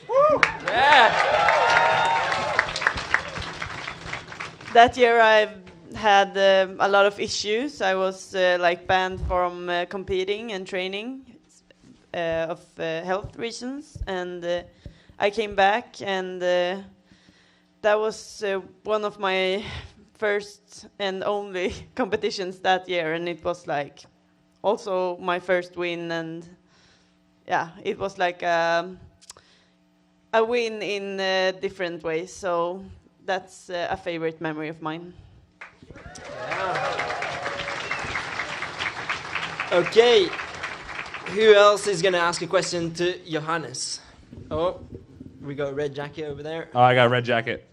Woo! Yeah! That year I had a lot of issues. I was like banned from competing and training of health reasons, and I came back, and that was one of my first and only competitions that year, and it was like also my first win, and yeah, it was like a win in different ways, so that's a favorite memory of mine. Yeah. Okay, who else is going to ask a question to Johannes? Oh, we got a red jacket over there. Oh, I got a red jacket.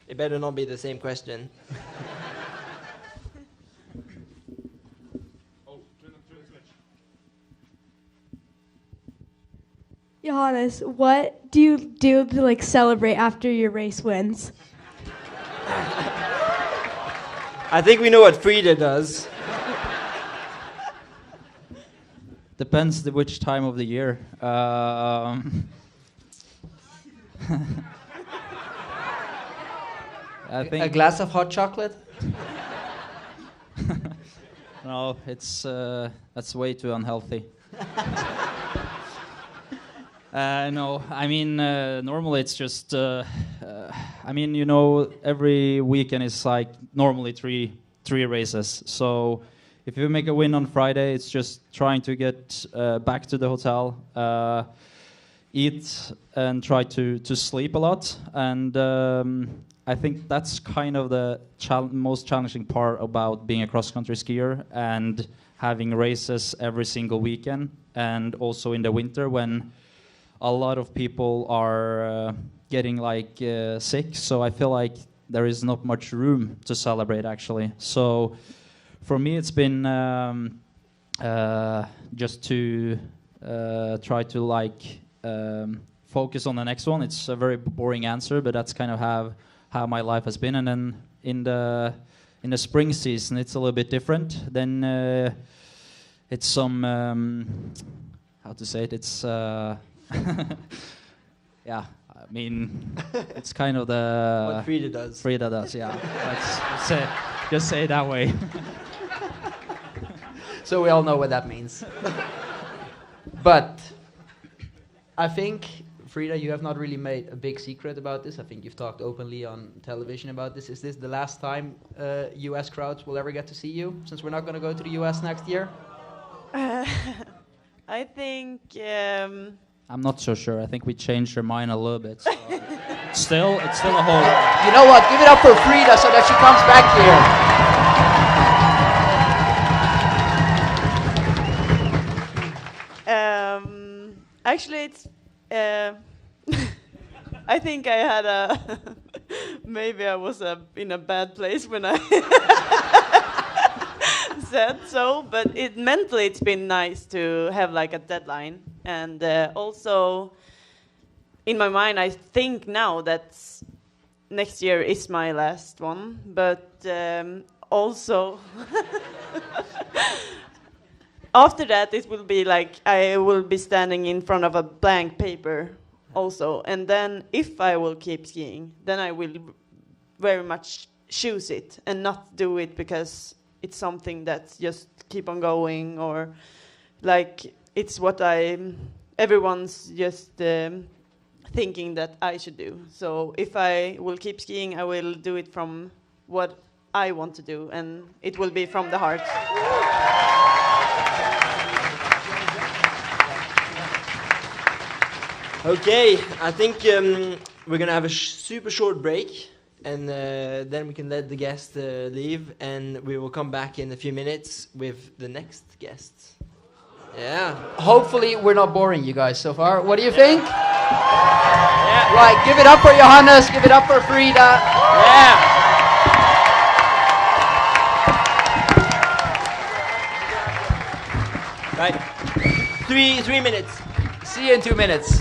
It better not be the same question. Johannes, what do you do to like celebrate after your race wins? I think we know what Frida does. Depends which time of the year. I think A glass of hot chocolate? no, it's that's way too unhealthy. No, I mean normally it's just I mean, you know, every weekend is like normally three races. So if you make a win on Friday, it's just trying to get back to the hotel, eat, and try to sleep a lot. And I think that's kind of the most challenging part about being a cross-country skier and having races every single weekend, and also in the winter when a lot of people are getting like sick. So I feel like there is not much room to celebrate, actually. So for me, it's been just to try to like focus on the next one. It's a very boring answer, but that's kind of how my life has been. And then in the spring season, it's a little bit different. Then it's some how to say it? It's yeah. I mean, it's kind of the what Frida does. Frida does, yeah. Let's say, just say it that way. So we all know what that means. But I think, Frida, you have not really made a big secret about this. I think you've talked openly on television about this. Is this the last time US crowds will ever get to see you, since we're not going to go to the US next year? I think... I'm not so sure. I think we changed our mind a little bit. So it's still a whole... You know what? Give it up for Frida so that she comes back here. Actually, it's... I think I had a... maybe I was in a bad place when I said so, but mentally it's been nice to have like a deadline. And also, in my mind, I think now that next year is my last one, but also... After that, it will be like I will be standing in front of a blank paper also. And then if I will keep skiing, then I will very much choose it and not do it because it's something that's just keep on going or like it's what everyone's just thinking that I should do. So if I will keep skiing, I will do it from what I want to do and it will be from the heart. Okay, I think we're gonna have a super short break, and then we can let the guest leave, and we will come back in a few minutes with the next guest. Yeah. Hopefully we're not boring you guys so far. What do you think? Yeah. Right, give it up for Johannes, give it up for Frida. Yeah. Right. 3 minutes. See you in 2 minutes.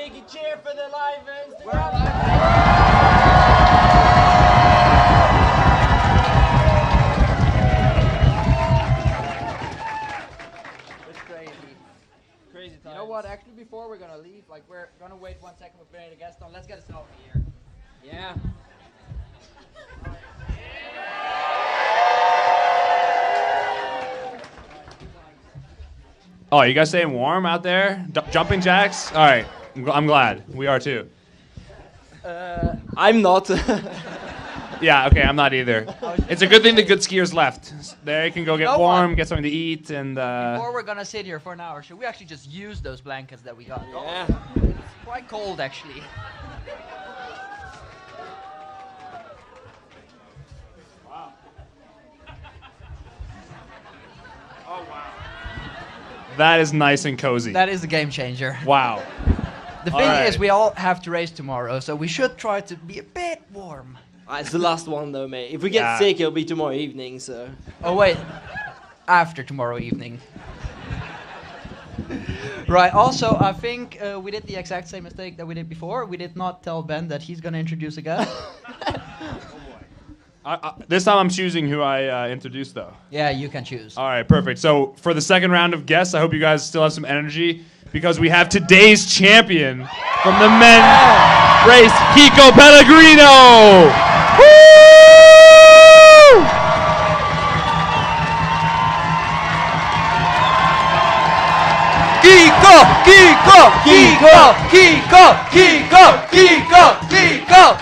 big cheer for the live ones. We're live. Crazy You know what? Actually, before we're gonna leave, like we're gonna wait 1 second with bringing the guest on. Let's get a selfie here. Yeah. Oh, you guys staying warm out there? Jumping jacks? All right. I'm glad. We are too. I'm not. Yeah, okay, I'm not either. It's a good thing the good skiers left. They can go get know warm, what? get something to eat, and Before we're gonna sit here for an hour, should we actually just use those blankets that we got? Yeah. It's quite cold, actually. that is nice and cozy. That is a game changer. Wow. The All thing right. is, we all have to race tomorrow, so we should try to be a bit warm. It's the last one though, mate. If we get Yeah. sick, it'll be tomorrow evening. So. Oh wait, after tomorrow evening. Right. Also, I think we did the exact same mistake that we did before. We did not tell Ben that he's gonna introduce a guest. This time I'm choosing who I introduce, though. Yeah, you can choose. All right, perfect. So for the second round of guests, I hope you guys still have some energy because we have today's champion from the men's race, Kiko Pellegrino. Woo! Kiko, Kiko, Kiko, Kiko, Kiko, Kiko, Kiko.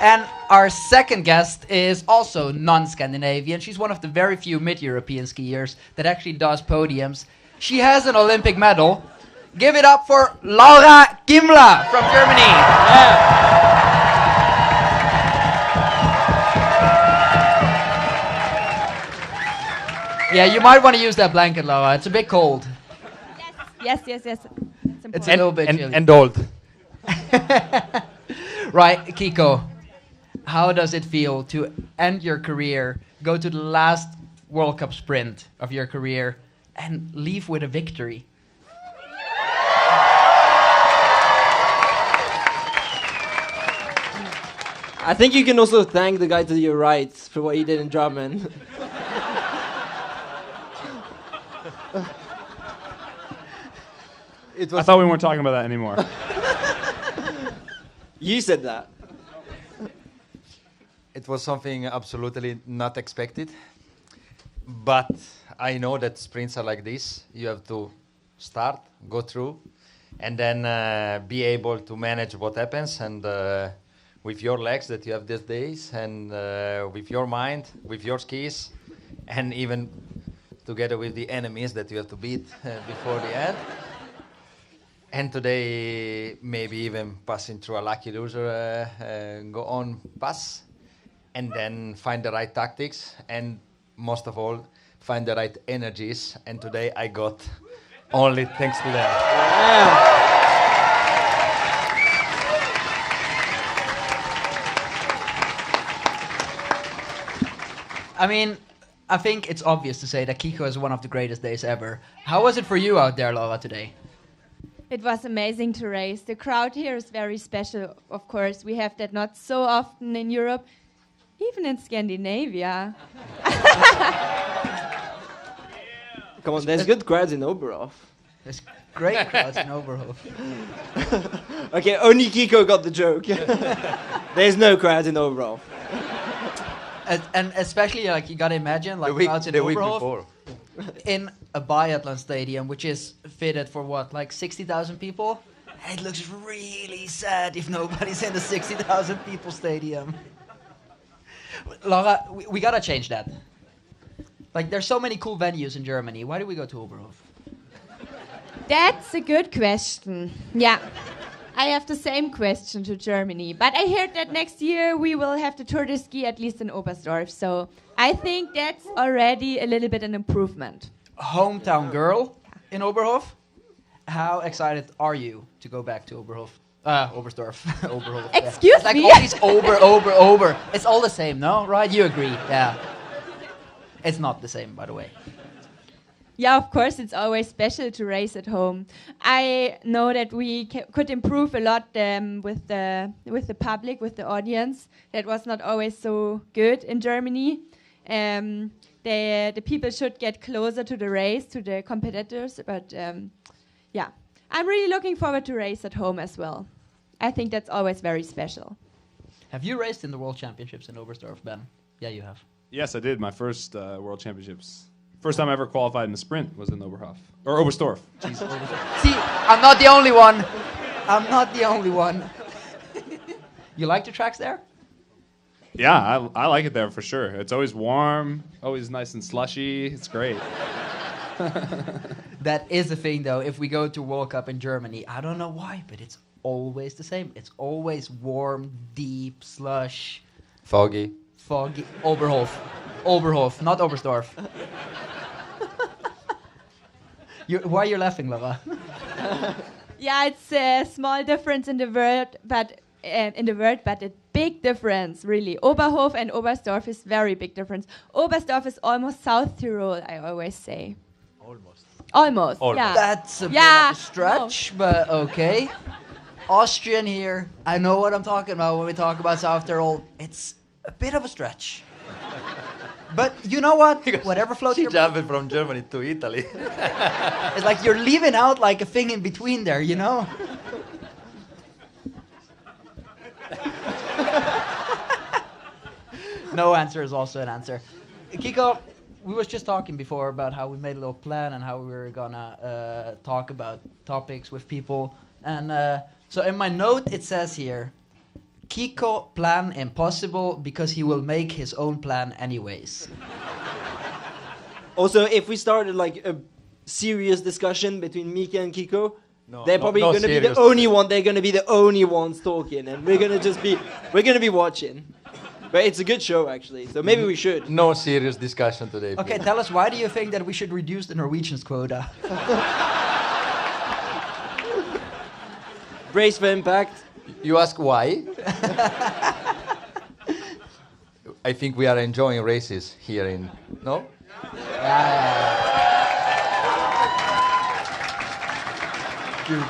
And our second guest is also non-Scandinavian. She's one of the very few mid-European skiers that actually does podiums. She has an Olympic medal. Give it up for Laura Gimla from Germany. Yeah, you might want to use that blanket, Laura. It's a bit cold. Yes. It's It's a important. little bit chilly. And old. Right, Kiko. How does it feel to end your career, go to the last World Cup sprint of your career, and leave with a victory? I think you can also thank the guy to your right for what he did in Drummond. I thought we weren't talking about that anymore. You said that. It was something absolutely not expected. But I know that sprints are like this. You have to start, go through, and then be able to manage what happens. And with your legs that you have these days, and with your mind, with your skis, and even together with the enemies that you have to beat before the end. And today, maybe even passing through a lucky loser, go on pass, and then find the right tactics, and most of all, find the right energies. And today I got only thanks to that. I mean, I think it's obvious to say that Kiko is one of the greatest days ever. How was it for you out there, Laura, today? It was amazing to race. The crowd here is very special, of course. We have that not so often in Europe, even in Scandinavia. Come on, there's good crowds in Oberhof. There's great crowds in Oberhof. Okay, only Kiko got the joke. There's no crowds in Oberhof. And especially, like, you gotta imagine, like, crowds in the week Oberhof before. in a biathlon stadium, which is fitted for what, like 60,000 people? It looks really sad if nobody's in the 60,000 people stadium. Laura, we gotta change that. Like, there's so many cool venues in Germany. Why do we go to Oberhof? That's a good question. Yeah. I have the same question to Germany. But I heard that next year we will have the Tour de Ski at least in Oberstdorf. So I think that's already a little bit an improvement. Hometown girl in Oberhof. How excited are you to go back to Oberhof? Oberstdorf. Oberhof. Excuse It's like me? all these over. It's all the same, no? Right? You agree? Yeah. It's not the same, by the way. Yeah, of course, it's always special to race at home. I know that we could improve a lot with the public, with the audience. That was not always so good in Germany. The people should get closer to the race, to the competitors. But yeah, I'm really looking forward to race at home as well. I think that's always very special. Have you raced in the World Championships in Oberstdorf, Ben? Yeah, you have. Yes, I did. My first World Championships. First time I ever qualified in the sprint was in Oberstdorf. See, I'm not the only one. I'm not the only one. You like the tracks there? Yeah, I like it there for sure. It's always warm, always nice and slushy. It's great. That is the thing, though. If we go to World Cup in Germany, I don't know why, but it's always the same. It's always warm, deep, slush. Foggy. Oberhof, not Oberstdorf. Why are you laughing, Laura? Yeah, it's a small difference in the word, but a big difference, really. Oberhof and Oberstdorf is very big difference. Oberstdorf is almost South Tyrol, I always say. Almost. Yeah. That's a bit of a stretch, but okay. Austrian here. I know what I'm talking about when we talk about South Tyrol. It's a bit of a stretch. But you know what? Whatever floats your boat. Jumping from Germany to Italy. It's like you're leaving out like a thing in between there, you know? No answer is also an answer. Kiko, we was just talking before about how we made a little plan and how we were gonna talk about topics with people. And so in my note it says here, Kiko plan impossible because he will make his own plan anyways. Also, if we started like a serious discussion between Mika and Kiko, they're probably going to be the only one. They're going to be the only ones talking, and we're going to be watching. But it's a good show, actually. So maybe we should. No serious discussion today. Okay, tell us, why do you think that we should reduce the Norwegians quota? Brace for impact. You ask why? I think we are enjoying races here in... No? True.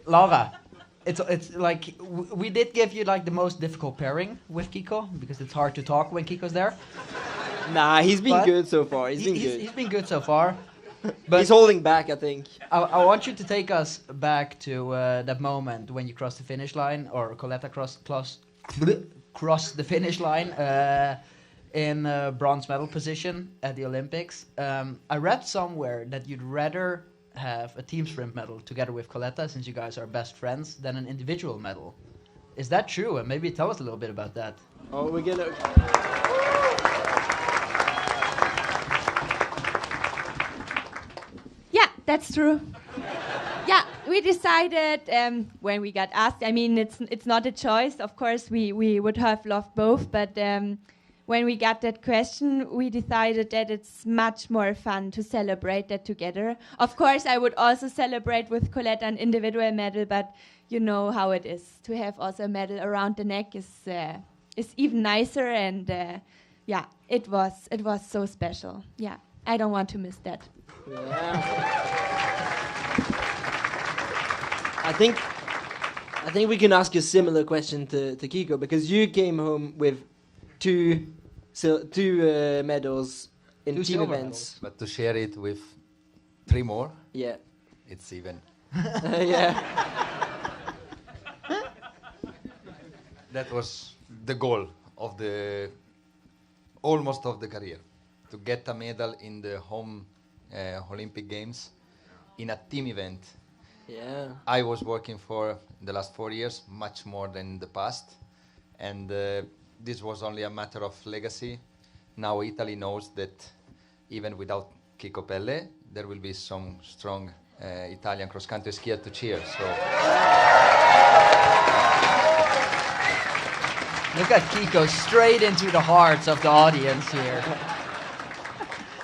Laura, it's like we did give you like the most difficult pairing with Kiko because it's hard to talk when Kiko's there. Nah, he's been good so far. He's been good so far. But he's holding back, I think. I want you to take us back to that moment when you crossed the finish line, or Coletta crossed the finish line in bronze medal position at the Olympics. I read somewhere that you'd rather have a team sprint medal together with Coletta, since you guys are best friends, than an individual medal. Is that true? And maybe tell us a little bit about that. Oh, we're gonna... That's true. Yeah, we decided when we got asked. I mean, it's not a choice. Of course, we would have loved both, but when we got that question, we decided that it's much more fun to celebrate that together. Of course, I would also celebrate with Colette an individual medal, but you know how it is. To have also a medal around the neck is even nicer, and yeah, it was so special. Yeah, I don't want to miss that. Yeah. I think we can ask a similar question to Kiko, because you came home with two medals in two team events. Medals. But to share it with 3 more, yeah, it's even. Yeah. That was the goal of almost of the career, to get a medal in the home Olympic Games in a team event. Yeah. I was working for the last 4 years, much more than the past, and this was only a matter of legacy. Now Italy knows that even without Kiko Pelle, there will be some strong Italian cross-country skier to cheer. So look at Kiko straight into the hearts of the audience here.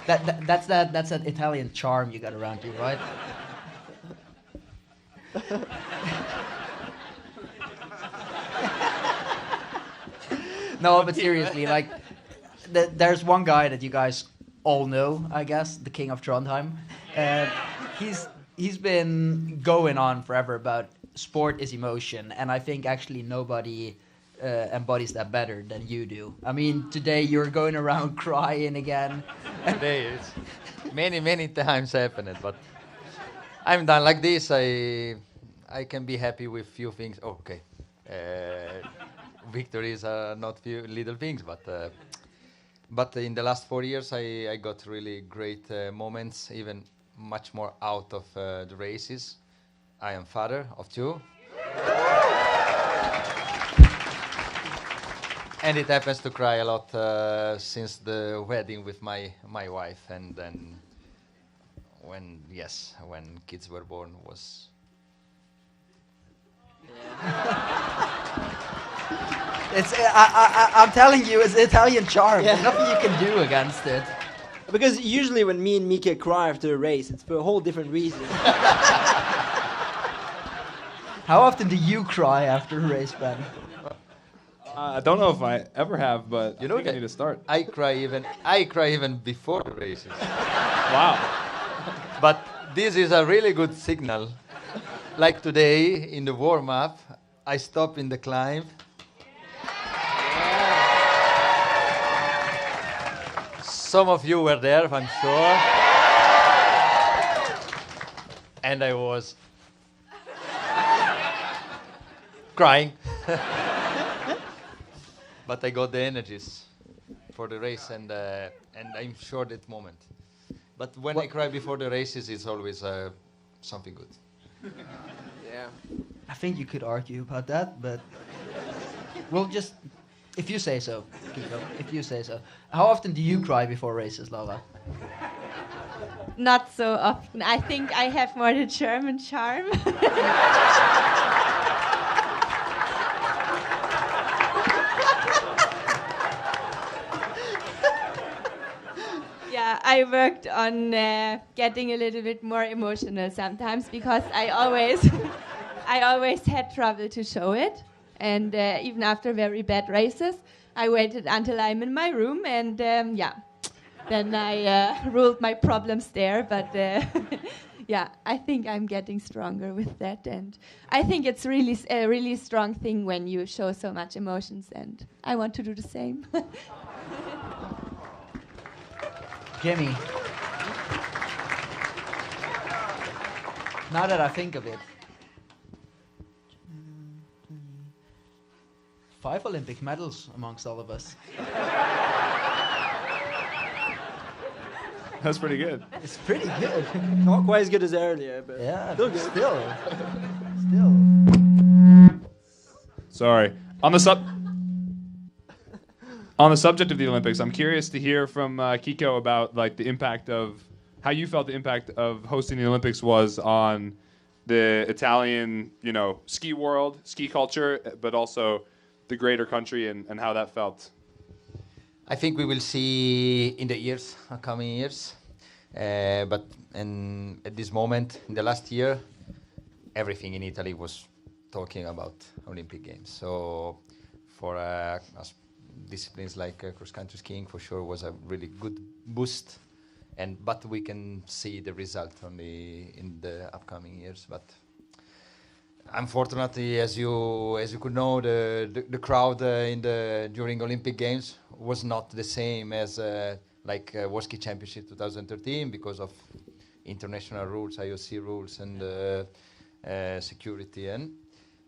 That's that Italian charm you got around you, right? No, but seriously, like, there's one guy that you guys all know, I guess, the king of Trondheim. He's been going on forever about sport is emotion, and I think actually nobody embodies that better than you do. I mean, today you're going around crying again. Today it's many times happened, but I'm done like this. I can be happy with few things. Oh, okay, victories are not few little things, but in the last 4 years I got really great moments, even much more out of the races. I am father of 2. And it happens to cry a lot since the wedding with my wife, and then when kids were born was. I'm telling you, it's Italian charm. Yeah. There's nothing you can do against it. Because usually when me and Mika cry after a race, it's for a whole different reason. How often do you cry after a race, Ben? I don't know if I ever have, but You know I think I that need to start. I cry even before the races. Wow. But this is a really good signal. Like today in the warm-up, I stop in the climb. Some of you were there, I'm sure. And I was crying. But I got the energies for the race, and I'm sure that moment. But when I cry before the races, it's always something good. Yeah. I think you could argue about that, but we'll just, if you say so, Kiko, if you say so. How often do you cry before races, Lala? Not so often. I think I have more the German charm. Yeah, I worked on getting a little bit more emotional sometimes because I always had trouble to show it. And even after very bad races, I waited until I'm in my room and then I ruled my problems there. But yeah, I think I'm getting stronger with that. And I think it's really a really strong thing when you show so much emotions, and I want to do the same. Jimmy. Now that I think of it, 5 Olympic medals amongst all of us. That's pretty good. It's pretty good. Not quite as good as earlier, but Yeah, still but good. Still. Sorry. On the subject of the Olympics, I'm curious to hear from Kiko about like the impact of how you felt the impact of hosting the Olympics was on the Italian, ski world, ski culture, but also the greater country and how that felt. I think we will see in the coming years. But at this moment, in the last year, everything in Italy was talking about Olympic Games. So for us, disciplines like cross-country skiing for sure was a really good boost, but we can see the result only in the upcoming years. But unfortunately, as you could know, the crowd during Olympic Games was not the same as World Ski Championship 2013 because of international rules, IOC rules, and security.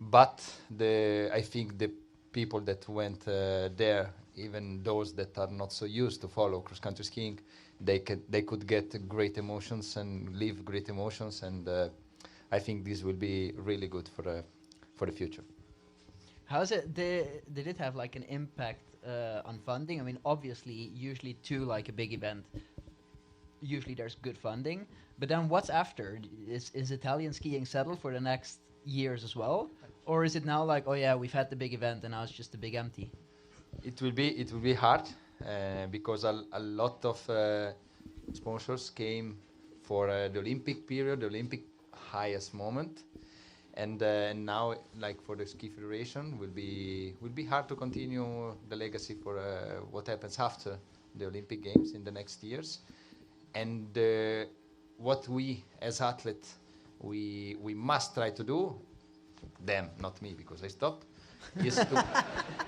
But I think the people that went there, even those that are not so used to follow cross-country skiing, they could get great emotions and live great emotions, and I think this will be really good for the future. How's it? Did it have like an impact on funding? I mean, obviously, usually to like a big event, usually there's good funding. But then what's after? Is Italian skiing settled for the next years as well? Or is it now like, oh yeah, we've had the big event and now it's just a big empty? It will be hard because a lot of sponsors came for the Olympic period, the Olympic highest moment, and now like for the ski federation will be hard to continue the legacy for what happens after the Olympic Games in the next years. And what we as athletes, we must try to do, them, not me because I stopped, is to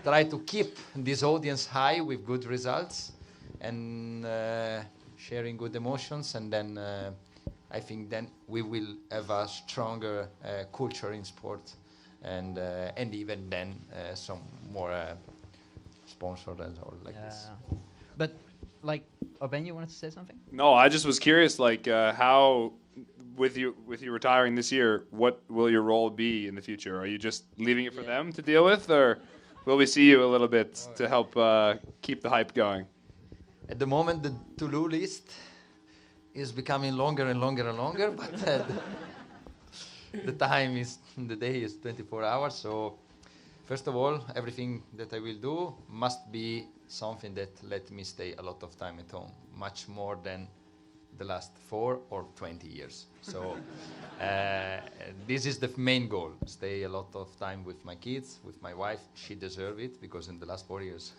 try to keep this audience high with good results and sharing good emotions, and then I think then we will have a stronger culture in sport, and even then some more sponsors and all like this. But like, Ben, you wanted to say something? No, I just was curious, like how with you retiring this year, what will your role be in the future? Are you just leaving it for them to deal with, or will we see you a little bit to help keep the hype going? At the moment, the to-do list is becoming longer and longer and longer, but the day is 24 hours. So first of all, everything that I will do must be something that let me stay a lot of time at home, much more than the last 4 or 20 years. So this is the main goal, stay a lot of time with my kids, with my wife. She deserves it, because in the last 4 years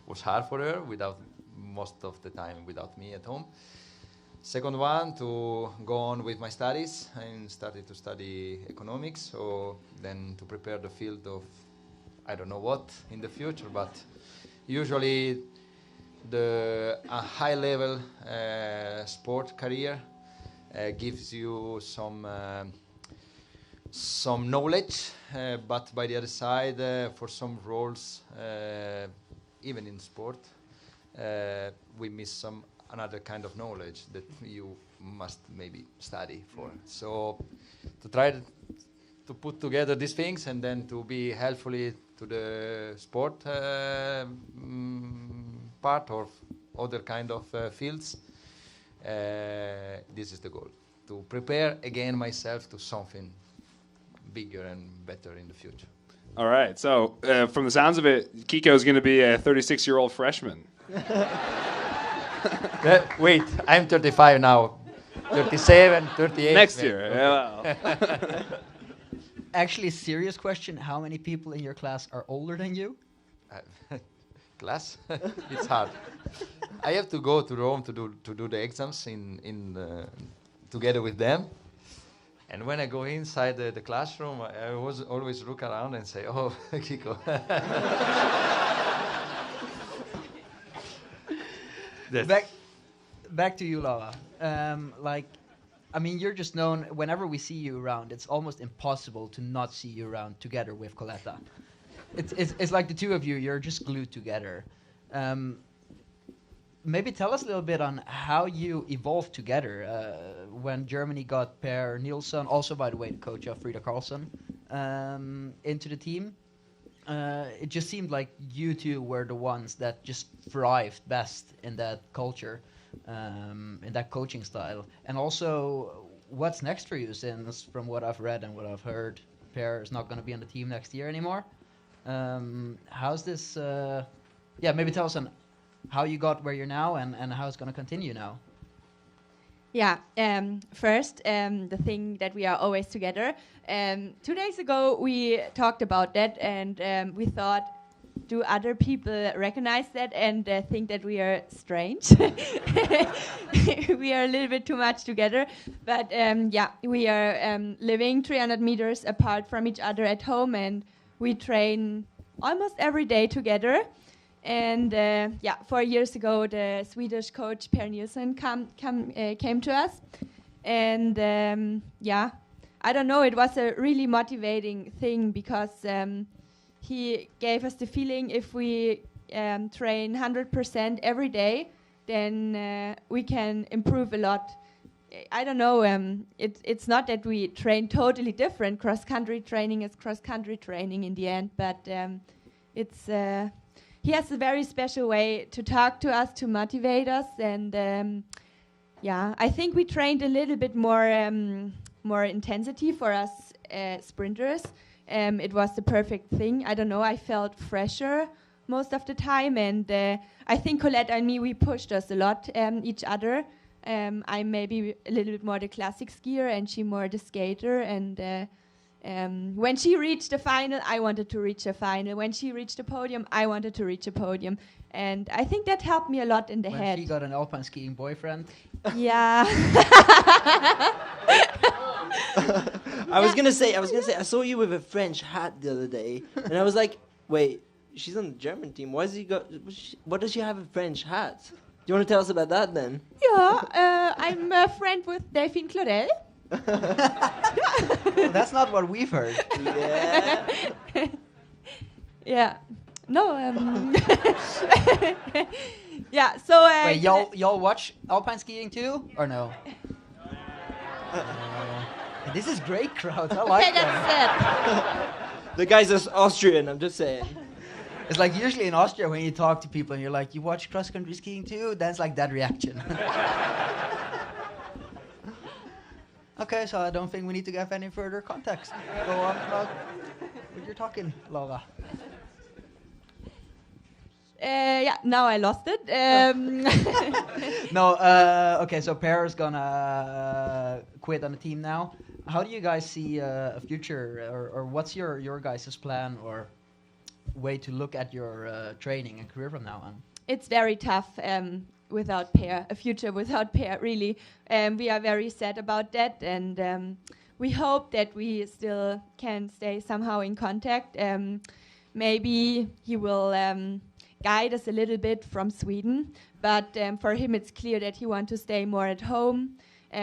was hard for her, without most of the time without me at home. Second one, to go on with my studies. I started to study economics, so then to prepare the field of I don't know what in the future, but usually a high-level sport career gives you some knowledge, but by the other side, for some roles, even in sport, we miss another kind of knowledge that you must maybe study for. So to try to put together these things and then to be helpfully to the sport part or other kind of fields, this is the goal. To prepare again myself to something bigger and better in the future. All right, so from the sounds of it, Kiko is going to be a 36-year-old freshman. Wait, I'm 35 now. 37, 38. Next year. Yeah, well. Actually, serious question. How many people in your class are older than you? Class? It's hard. I have to go to Rome to do the exams together with them. And when I go inside the classroom, I always look around and say, "Oh, Kiko." Back to you, Lava. I mean, you're just known. Whenever we see you around, it's almost impossible to not see you around together with Coletta. It's like the two of you. You're just glued together. Maybe tell us a little bit on how you evolved together when Germany got Per Nilsson, also by the way the coach of Frida Karlsson, into the team. It just seemed like you two were the ones that just thrived best in that culture, in that coaching style. And also, what's next for you? Since from what I've read and what I've heard, Per is not going to be on the team next year anymore. How's this? Maybe tell us on how you got where you're now and how it's going to continue now. Yeah, first, the thing that we are always together. 2 days ago, we talked about that, and we thought, do other people recognize that and think that we are strange? We are a little bit too much together. But we are living 300 meters apart from each other at home, and we train almost every day together. And 4 years ago, the Swedish coach Per Nilsson came to us, and I don't know, it was a really motivating thing because he gave us the feeling if we train 100% every day, then we can improve a lot. I don't know. It's not that we train totally different. Cross-country training is cross-country training in the end, but it's. He has a very special way to talk to us, to motivate us, and I think we trained a little bit more intensity for us sprinters. It was the perfect thing. I don't know, I felt fresher most of the time, and I think Colette and me, we pushed us a lot, each other. I'm maybe a little bit more the classic skier, and she more the skater, and When she reached the final, I wanted to reach a final. When she reached a podium, I wanted to reach a podium. And I think that helped me a lot in the When head. she got an alpine skiing boyfriend. Yeah. I was gonna say, I saw you with a French hat the other day, and I was like, wait, she's on the German team. What does she have a French hat? Do you want to tell us about that then? Yeah, I'm a friend with Delphine Claudel. Well, that's not what we've heard. Yeah. Yeah. No. Yeah. So. Wait, y'all watch alpine skiing too, or no? This is great, crowd. I like Okay, that's it. The guy's Austrian, I'm just saying. It's like usually in Austria when you talk to people and you're like, you watch cross-country skiing too? That's like that reaction. Okay, so I don't think we need to give any further context. Go on about what you're talking, Laura. Yeah, now I lost it. No, okay, so Para's gonna quit on the team now. How do you guys see a future, or what's your guys' plan or way to look at your training and career from now on? It's very tough without pair, a future without pair, really. We are very sad about that, and we hope that we still can stay somehow in contact. Maybe he will guide us a little bit from Sweden, but for him it's clear that he wants to stay more at home.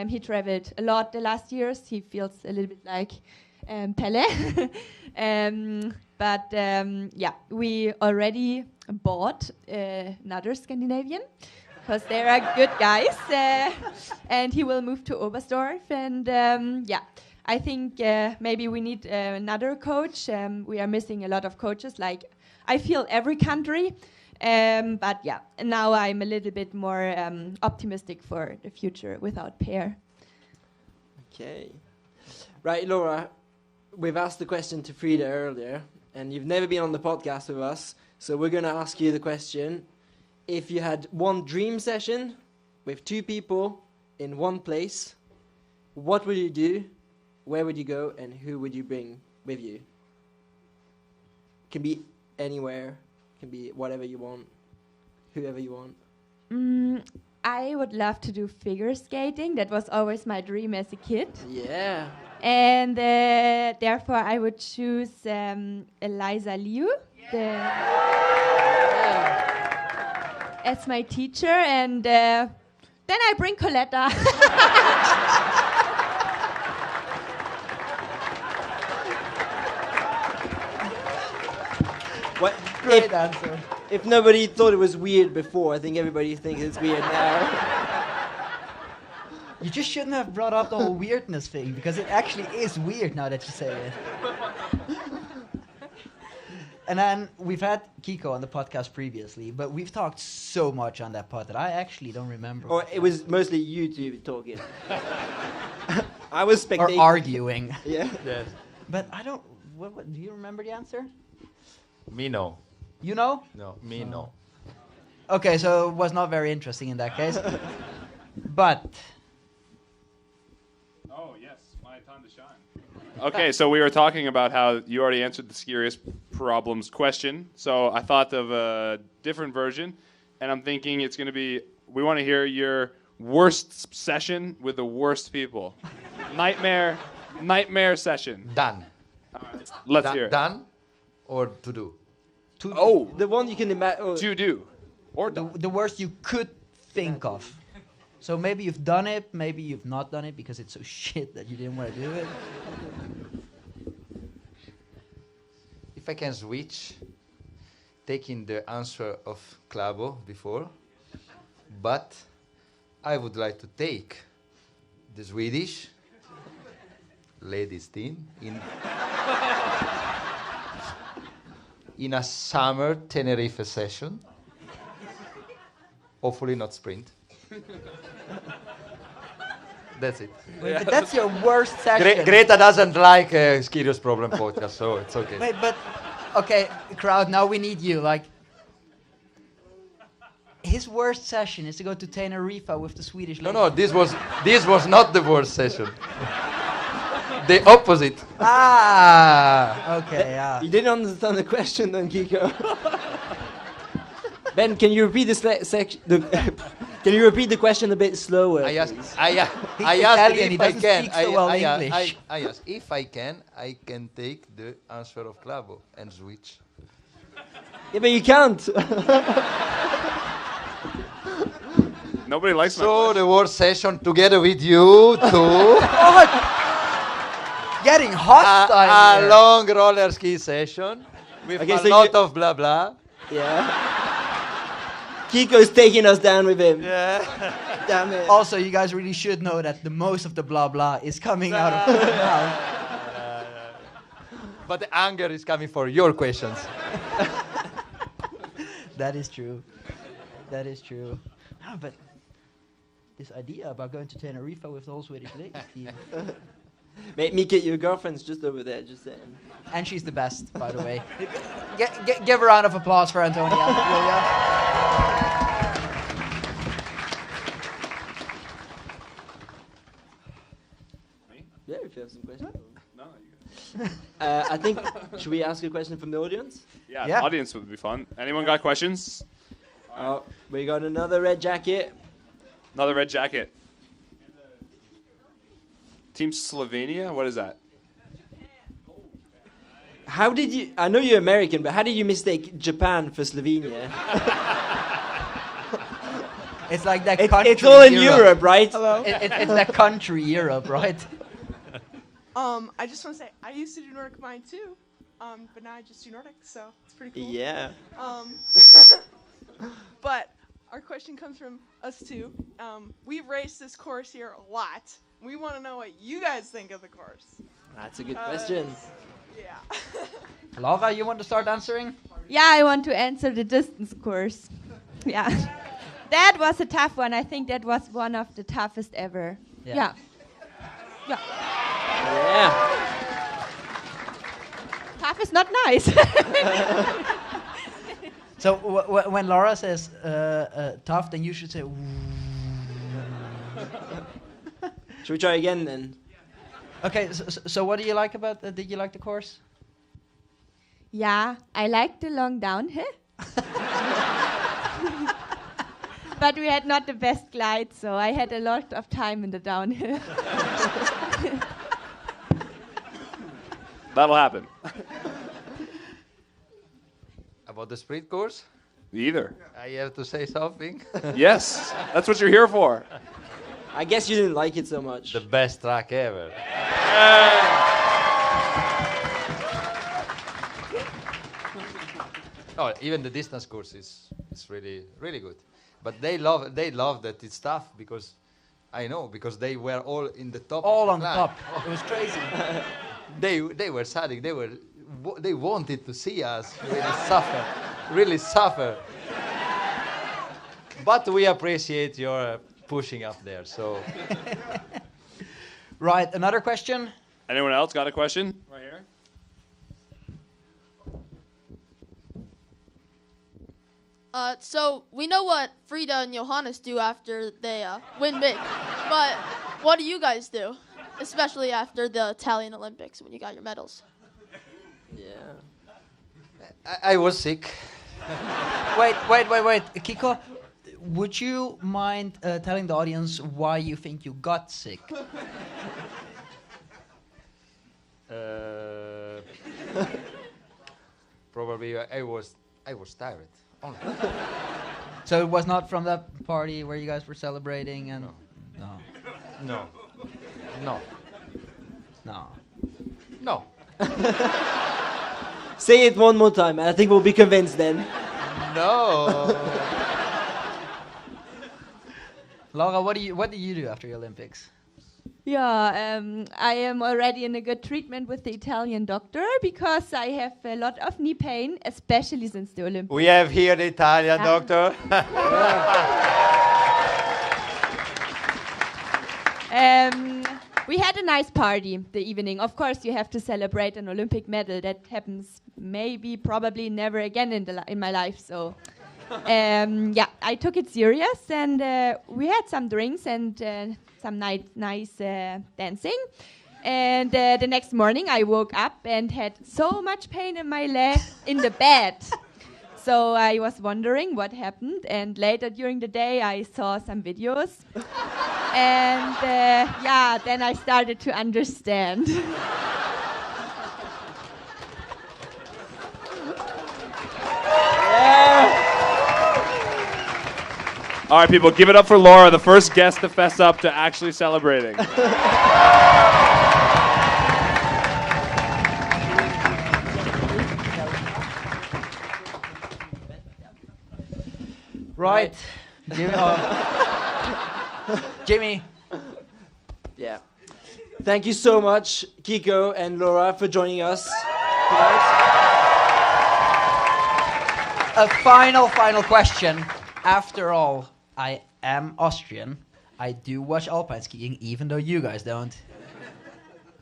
He traveled a lot the last years. He feels a little bit like Pelle. But yeah, we already bought another Scandinavian because they are good guys, and he will move to Oberstdorf. And yeah, I think maybe we need another coach. We are missing a lot of coaches. Like I feel every country, but yeah, now I'm a little bit more optimistic for the future without pair. Okay, right, Laura. We've asked the question to Frida earlier, and you've never been on the podcast with us, so we're going to ask you the question. If you had one dream session with two people in one place, what would you do, where would you go, and who would you bring with you? Can be anywhere, can be whatever you want, whoever you want. I would love to do figure skating. That was always my dream as a kid. Yeah. And therefore, I would choose Eliza Liu as my teacher, and then I bring Coletta. What? Great answer. If nobody thought it was weird before, I think everybody thinks it's weird now. You just shouldn't have brought up the whole weirdness thing, because it actually is weird now that you say it. And then we've had Kiko on the podcast previously, but we've talked so much on that pod that I actually don't remember. Or it was mostly you two talking. I was spectating. Or arguing. Yeah. Yes. But I don't... What, do you remember the answer? Me no. You know? No, me no. Okay, so it was not very interesting in that case. But... Oh, yes, my time to shine. Okay, so we were talking about how you already answered the Skirious problems question. So I thought of a different version, and I'm thinking it's going to be, we want to hear your worst session with the worst people. Nightmare session. Done. Let's hear it. Done or to do? Oh, the one you can imagine. To do. Or done. the worst you could think of. So maybe you've done it, maybe you've not done it because it's so shit that you didn't want to do it. If I can switch, taking the answer of Clavo before, but I would like to take the Swedish ladies team in a summer Tenerife session. Hopefully not sprint. That's it. Wait, but that's your worst session. Greta doesn't like Skirious Problem podcast, so it's okay. Wait, but okay, crowd. Now we need you. Like, his worst session is to go to Tenerife with the Swedish. No, this was not the worst session. The opposite. Ah, okay, yeah. You didn't understand the question then, Kiko. Ben, can you repeat can you repeat the question a bit slower? I asked Italian, if he I doesn't can. speak so well English. I asked if I can take the answer of Clavo and switch. Yeah, but you can't. Nobody likes my So question. the word session together with you too. Getting hostile a here. long roller ski session with Okay, a so lot of blah blah. Yeah. Kiko's taking us down with him. Yeah. Damn it. Also, you guys really should know that the most of the blah blah is coming out of your mouth. But the anger is coming for your questions. That is true. That is true. Ah, but this idea about going to Tenerife with the whole Swedish ladies team. Mate, Mika, your girlfriend's just over there, just saying. And she's the best, by the way. Give a round of applause for Antonia. will ya? Yeah, if you have some questions. No, you I think, should we ask a question from the audience? Yeah, Yeah. the audience would be fun. Anyone got questions? Oh, we got another red jacket. Another red jacket. Team Slovenia? What is that? How did you, I know you're American, but how did you mistake Japan for Slovenia? It's like that country. It's all in Europe, right? Hello. It's that country Europe, right? I just want to say I used to do Nordic Combined too, but now I just do Nordic, so it's pretty cool. Yeah. But our question comes from us two. We've raced this course here a lot. We want to know what you guys think of the course. That's a good question. Yeah. Laura, you want to start answering? Yeah, I want to answer the distance course. Yeah. That was a tough one. I think that was one of the toughest ever. Yeah. Yeah. Yeah. Tough is not nice. So when Laura says tough, then you should say. Should we try again then? Okay, so what do you like about? Did you like the course? Yeah, I like the long downhill. But we had not the best glide, so I had a lot of time in the downhill. That'll happen. About the sprint course? Either. I have to say something. Yes, that's what you're here for. I guess you didn't like it so much. The best track ever. Oh, even the distance course is really good. But they love that it's tough because I know because they were all in the top. All of on the the climb. top. It was crazy. They were sad. They wanted to see us really suffer. But we appreciate your pushing up there. So. Right. Another question. Anyone else got a question? Right here. So we know what Frida and Johannes do after they win big, but what do you guys do, especially after the Italian Olympics when you got your medals? Yeah. I was sick. Wait, Kiko. Would you mind telling the audience why you think you got sick? Probably I was tired. Only. So it was not from that party where you guys were celebrating and No. Say it one more time, and I think we'll be convinced then. No. Laura, what do you do after the Olympics? Yeah, I am already in a good treatment with the Italian doctor because I have a lot of knee pain, especially since the Olympics. We have here the Italian doctor. We had a nice party the evening. Of course, you have to celebrate an Olympic medal. That happens probably never again in my life. So, yeah, I took it serious, and we had some drinks and some nice dancing. And the next morning, I woke up and had so much pain in my leg in the bed. So I was wondering what happened. And later during the day, I saw some videos. And then I started to understand. All right, people, give it up for Laura, the first guest to fess up to actually celebrating. Right. Jimmy. Yeah. Thank you so much, Kiko and Laura, for joining us tonight. A final question. After all, I am Austrian. I do watch Alpine skiing, even though you guys don't.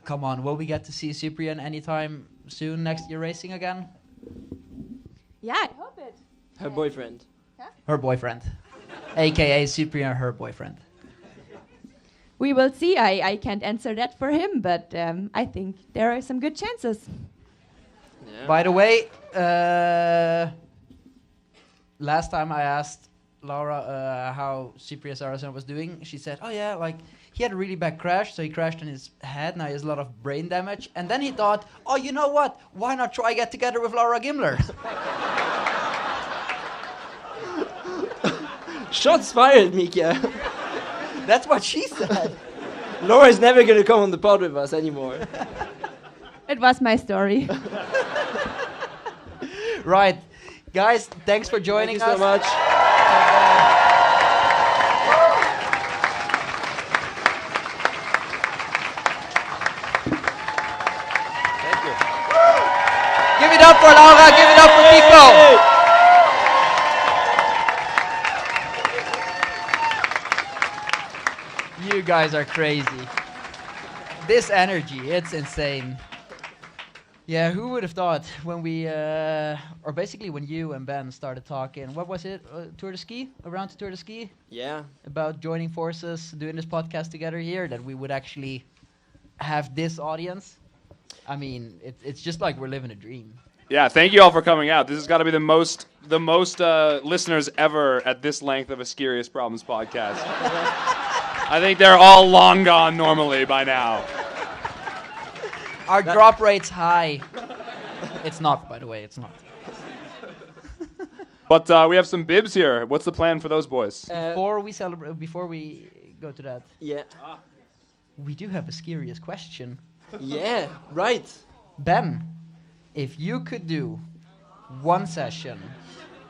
Come on, will we get to see Cyprian anytime soon next year racing again? Yeah, I hope it. Her boyfriend. Her boyfriend. AKA Cyprian, her boyfriend. We will see. I can't answer that for him, but I think there are some good chances. Yeah. By the way, last time I asked Laura how Cyprian Saracen was doing, she said, oh yeah, like he had a really bad crash, so he crashed on his head, now he has a lot of brain damage. And then he thought, oh, you know what? Why not try get together with Laura Gimler? Shots fired, Mika. That's what she said. Laura's never going to come on the pod with us anymore. It was my story. Right. Guys, thanks for joining us. Thank you so much. Thank you. Give it up for Laura, give it up for Nico. You guys are crazy. This energy, it's insane. Yeah, who would have thought when we, or basically when you and Ben started talking, what was it, Tour de Ski, around to Tour de Ski? Yeah. About joining forces, doing this podcast together here, that we would actually have this audience. I mean, it's just like we're living a dream. Yeah, thank you all for coming out. This has got to be the most listeners ever at this length of a Skirious Problems podcast. I think they're all long gone normally by now. Our drop rate's high. It's not, by the way, it's not. But we have some bibs here. What's the plan for those boys? Before we go to that, Yeah. we do have a Skirious question. Yeah, right. Ben, if you could do one session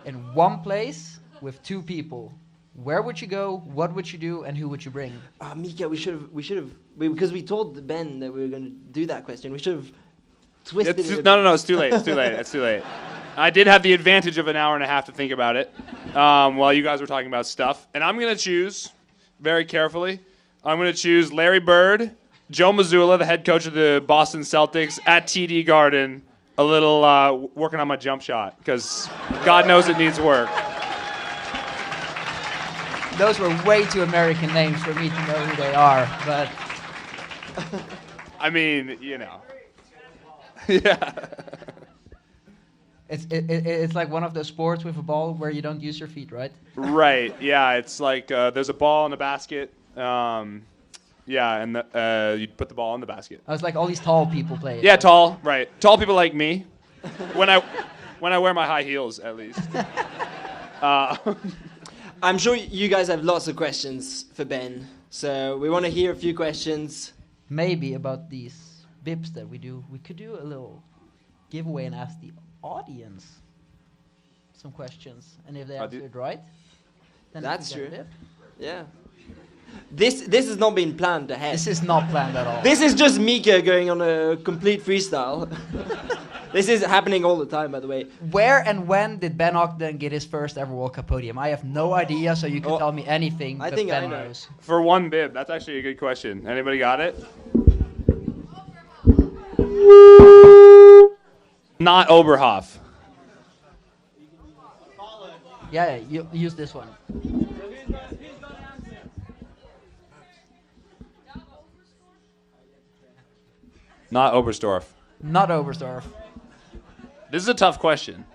in one place with two people, where would you go? What would you do? And who would you bring? Mika, we should have, because we told Ben that we were going to do that question. We should have twisted it. No, it's too late. It's too late. It's too late. I did have the advantage of an hour and a half to think about it while you guys were talking about stuff. And I'm going to choose, very carefully, I'm going to choose Larry Bird, Joe Mazzulla, the head coach of the Boston Celtics, at TD Garden, a little working on my jump shot, because God knows it needs work. Those were way too American names for me to know who they are, but... I mean, you know. Yeah. It's like one of those sports with a ball where you don't use your feet, right? Right, yeah. It's like there's a ball in a basket. Yeah, and you put the ball in the basket. I was like, all these tall people play it. Yeah, tall, right. Tall people like me. When I wear my high heels, at least. I'm sure you guys have lots of questions for Ben, so we want to hear a few questions. Maybe about these bibs that we do. We could do a little giveaway and ask the audience some questions, and if they answer it right, then that's we get true. a bib. Yeah. This has not been planned ahead. This is not planned at all. This is just Mika going on a complete freestyle. This is happening all the time, by the way. Where and when did Ben Ogden get his first ever World Cup podium? I have no idea, so you can tell me anything. I think Ben I know. knows. For one bib, that's actually a good question. Anybody got it? Not Oberhof. Yeah, you use this one. Not Oberstdorf. Not Oberstdorf. This is a tough question.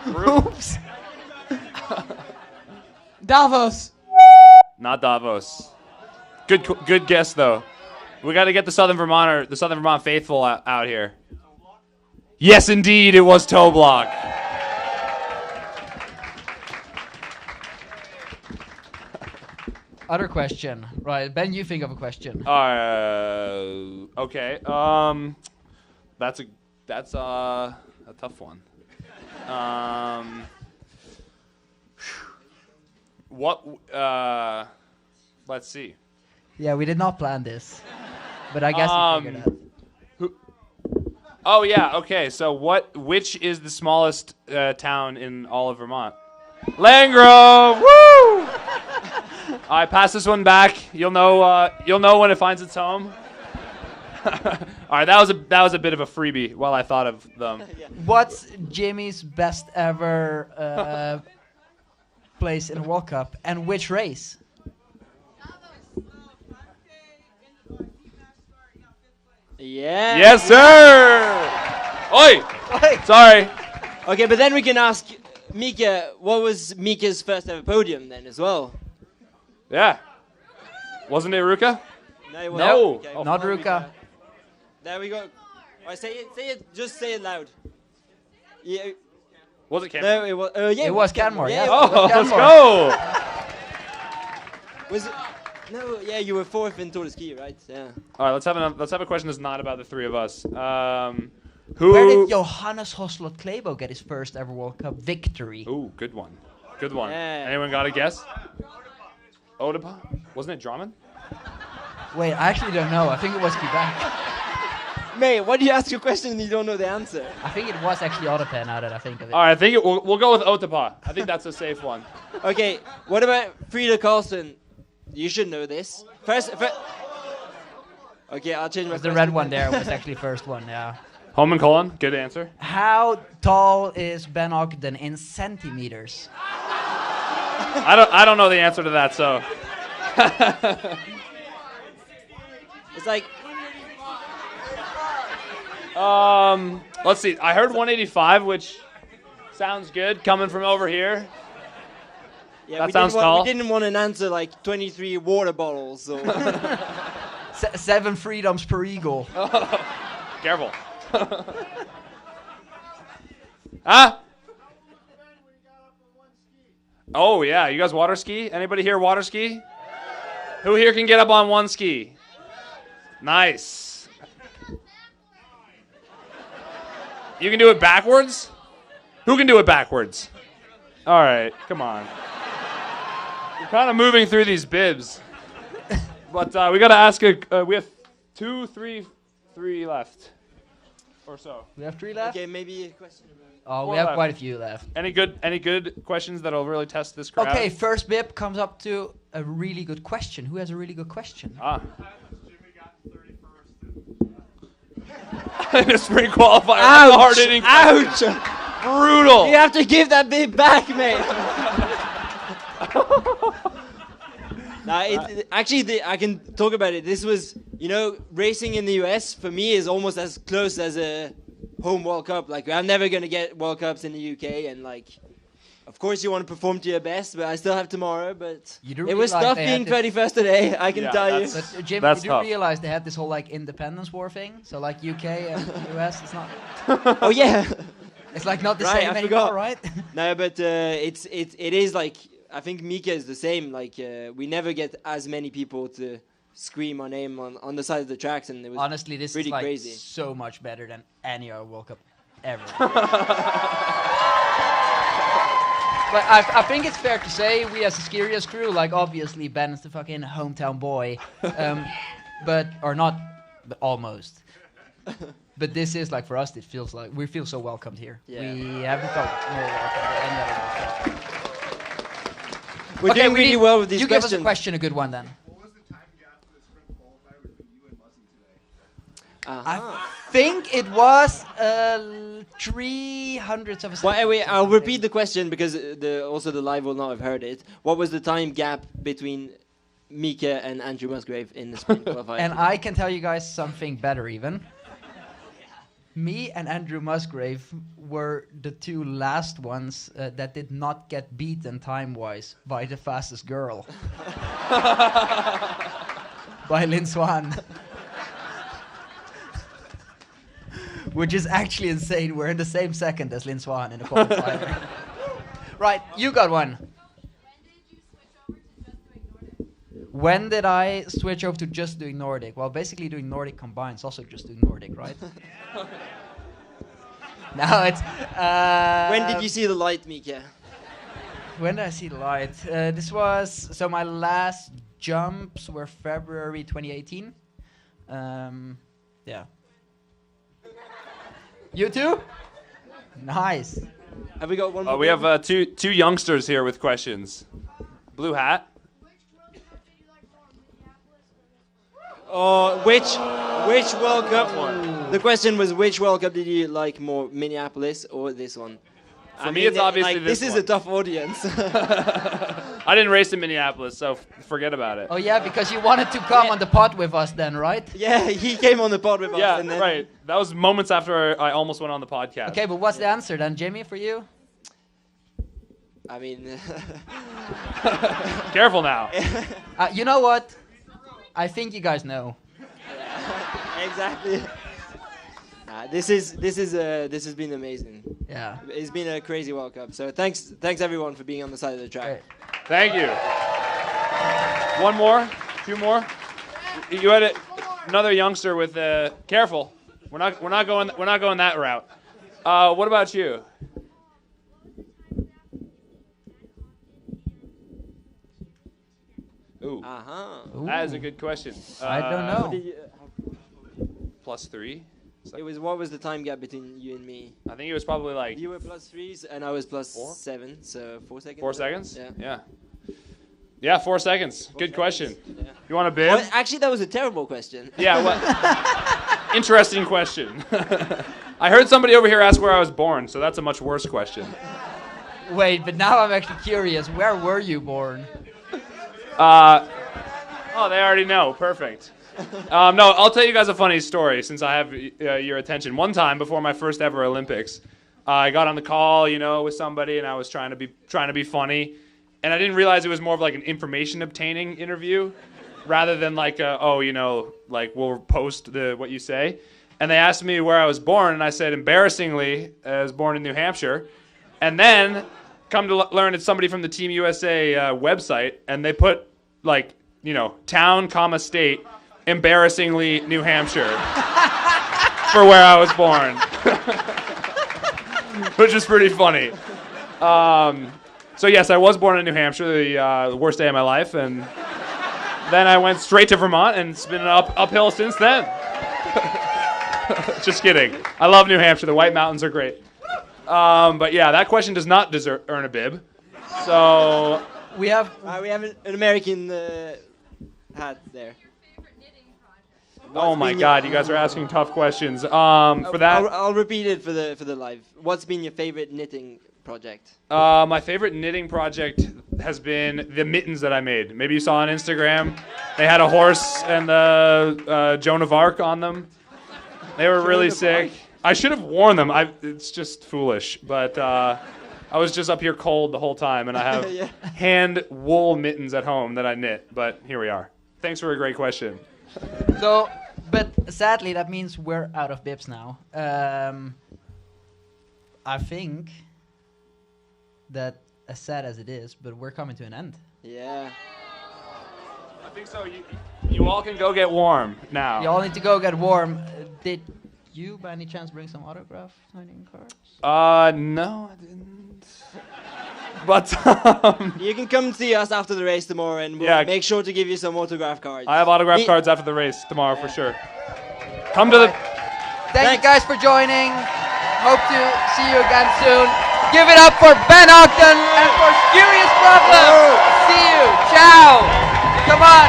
Oops. Davos. Not Davos. Good guess though. We got to get the Southern Vermont faithful out here. Yes, indeed, it was Toblach. Other question. Right, Ben, you think of a question. Okay. That's a tough one. Let's see. Yeah, we did not plan this, but I guess we figured it out. Oh yeah. Okay. So which is the smallest town in all of Vermont? Langgrove. Woo! I pass this one back. You'll know when it finds its home. All right, that was a bit of a freebie while I thought of them. What's Jimmy's best ever place in a World Cup, and which race? Yeah. Yes, sir. Oi. Sorry. Okay, but then we can ask Mika, what was Mika's first ever podium then as well? Yeah. Wasn't it Ruka? No, it wasn't. No. Okay. Oh, not Ruka. There we go. All right, say it. Just say it loud. Yeah. Was it Canmore? No, it was. Yeah, it was Canmore. Yeah. Let's go. Was it? No, yeah, you were fourth in Tour de Ski, right? Yeah. All right, let's have a question that's not about the three of us. Where did Johannes Hoslot Klæbo get his first ever World Cup victory? Ooh, good one. Good one. Yeah. Anyone got a guess? Odepa? Wasn't it Drummond? Wait, I actually don't know. I think it was Quebec. Mate, why do you ask a question and you don't know the answer? I think it was actually Odepa now that I think of it. All right, I think we'll go with Otepa. I think that's a safe one. Okay, what about Frida Karlsson? You should know this. First okay, I'll change my The red one there was actually first one, yeah. Holmenkollen, good answer. How tall is Ben Ogden in centimeters? I don't know the answer to that, so. It's like. Let's see. I heard 185, which sounds good coming from over here. Yeah, that sounds tall. We didn't want an answer like 23 water bottles or 7 freedoms per eagle. Careful. Huh? Oh yeah, you guys water ski? Anybody here water ski? Who here can get up on one ski? Nice. You can do it backwards? Who can do it backwards? All right, come on. We're kind of moving through these bibs. But we got to ask we have 3 left or so. We have 3 left? Okay, maybe a question. Oh, Four we have left. quite a few left. Any good questions that'll really test this crowd? Okay, first bib comes up to a really good question. Who has a really good question? In a spring qualifier. Ouch! Hard-hitting. Ouch! Brutal. You have to give that bib back, mate. Actually, I can talk about it. This was, racing in the US for me is almost as close as a home World Cup. Like, I'm never going to get World Cups in the UK. And, of course you want to perform to your best, but I still have tomorrow. But it was tough being 31st today, I can tell you. But, Jim, That's you tough. do realize they had this whole, independence war thing? So, UK and US, it's not... Oh, yeah. It's, not the Right, same I anymore, forgot. right? No, but it is, I think Mika is the same. We never get as many people to scream our name on the side of the tracks, and it was Honestly, this pretty is crazy. so much better than any other World Cup ever. But I think it's fair to say we as a Skirious crew, obviously Ben is the fucking hometown boy, but almost. But this is for us. It feels like we feel so welcomed here. Yeah. We haven't felt more welcome than any other World Cup. We're doing really well with these you questions. Give us a question, a good one then. What was the time gap for the sprint qualifier between you and Muzzy I think it was 300 of a second. Well, wait, I'll repeat the question because also the live will not have heard it. What was the time gap between Mika and Andrew Musgrave in the sprint qualifier? And I can tell you guys something better even. Me and Andrew Musgrave were the two last ones that did not get beaten time-wise by the fastest girl. By Lynn Swan. Which is actually insane. We're in the same second as Lynn Swan in the qualifier. Right, you got one. When did I switch over to just doing Nordic? Well, basically doing Nordic Combined is also just doing Nordic, right? Now it's... when did you see the light, Mika? When did I see the light? This was... So my last jumps were February 2018. Yeah. You too? Nice. Have we got one more? We have two youngsters here with questions. Blue hat. Which World Cup? The question was, which World Cup did you like more, Minneapolis or this one? For me, it's obviously this is one. a tough audience. I didn't race in Minneapolis, so forget about it. Oh yeah, because you wanted to come on the pod with us then, right? Yeah, he came on the pod with us. Yeah, and then right. That was moments after I almost went on the podcast. Okay, but what's the answer then, Jimmy, for you? I mean... Careful now. You know what? I think you guys know. Exactly. This has been amazing. Yeah. It's been a crazy World Cup. So thanks everyone for being on the side of the track. Great. Thank you. One more, two more. You had another youngster with careful. We're not going that route. What about you? Ooh. That is a good question. I don't know. +3. What was the time gap between you and me? I think it was probably like... You were +3s and I was +7, so 4 seconds. 4 seconds? Yeah. Yeah, 4 seconds. Good question. Yeah. You want a bib? Well, actually, that was a terrible question. Yeah, well, interesting question. I heard somebody over here ask where I was born, so that's a much worse question. Wait, but now I'm actually curious. Where were you born? Oh, they already know. Perfect. No, I'll tell you guys a funny story since I have your attention. One time before my first ever Olympics, I got on the call, with somebody, and I was trying to be funny, and I didn't realize it was more of like an information obtaining interview, rather than like we'll post what you say. And they asked me where I was born, and I said embarrassingly I was born in New Hampshire, and then come to learn it's somebody from the Team USA website, and they put town, state. Embarrassingly, New Hampshire, for where I was born, which is pretty funny. So yes, I was born in New Hampshire, the worst day of my life, and then I went straight to Vermont, and it's been uphill since then. Just kidding. I love New Hampshire. The White Mountains are great. But yeah, that question does not earn a bib. So we have an American hat there. Oh my God, you guys are asking tough questions. For that, I'll repeat it for the live. What's been your favorite knitting project? My favorite knitting project has been the mittens that I made. Maybe you saw on Instagram. They had a horse and Joan of Arc on them. They were really sick. I should have worn them. It's just foolish, but I was just up here cold the whole time, and I have hand wool mittens at home that I knit. But here we are. Thanks for a great question. So, but sadly, that means we're out of bibs now. I think that, as sad as it is, but we're coming to an end. Yeah. I think so. You all can go get warm now. You all need to go get warm. Did you, by any chance, bring some autograph signing cards? No, I didn't. But you can come see us after the race tomorrow, and we'll make sure to give you some autograph cards. I have autograph cards after the race tomorrow for sure. Come to the. Thank you guys for joining. Hope to see you again soon. Give it up for Ben Ogden and for Skirious Problem. See you. Ciao. Come on.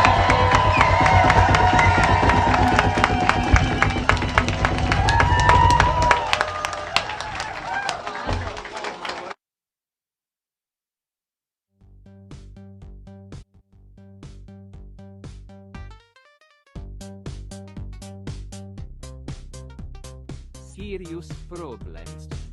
serious problems.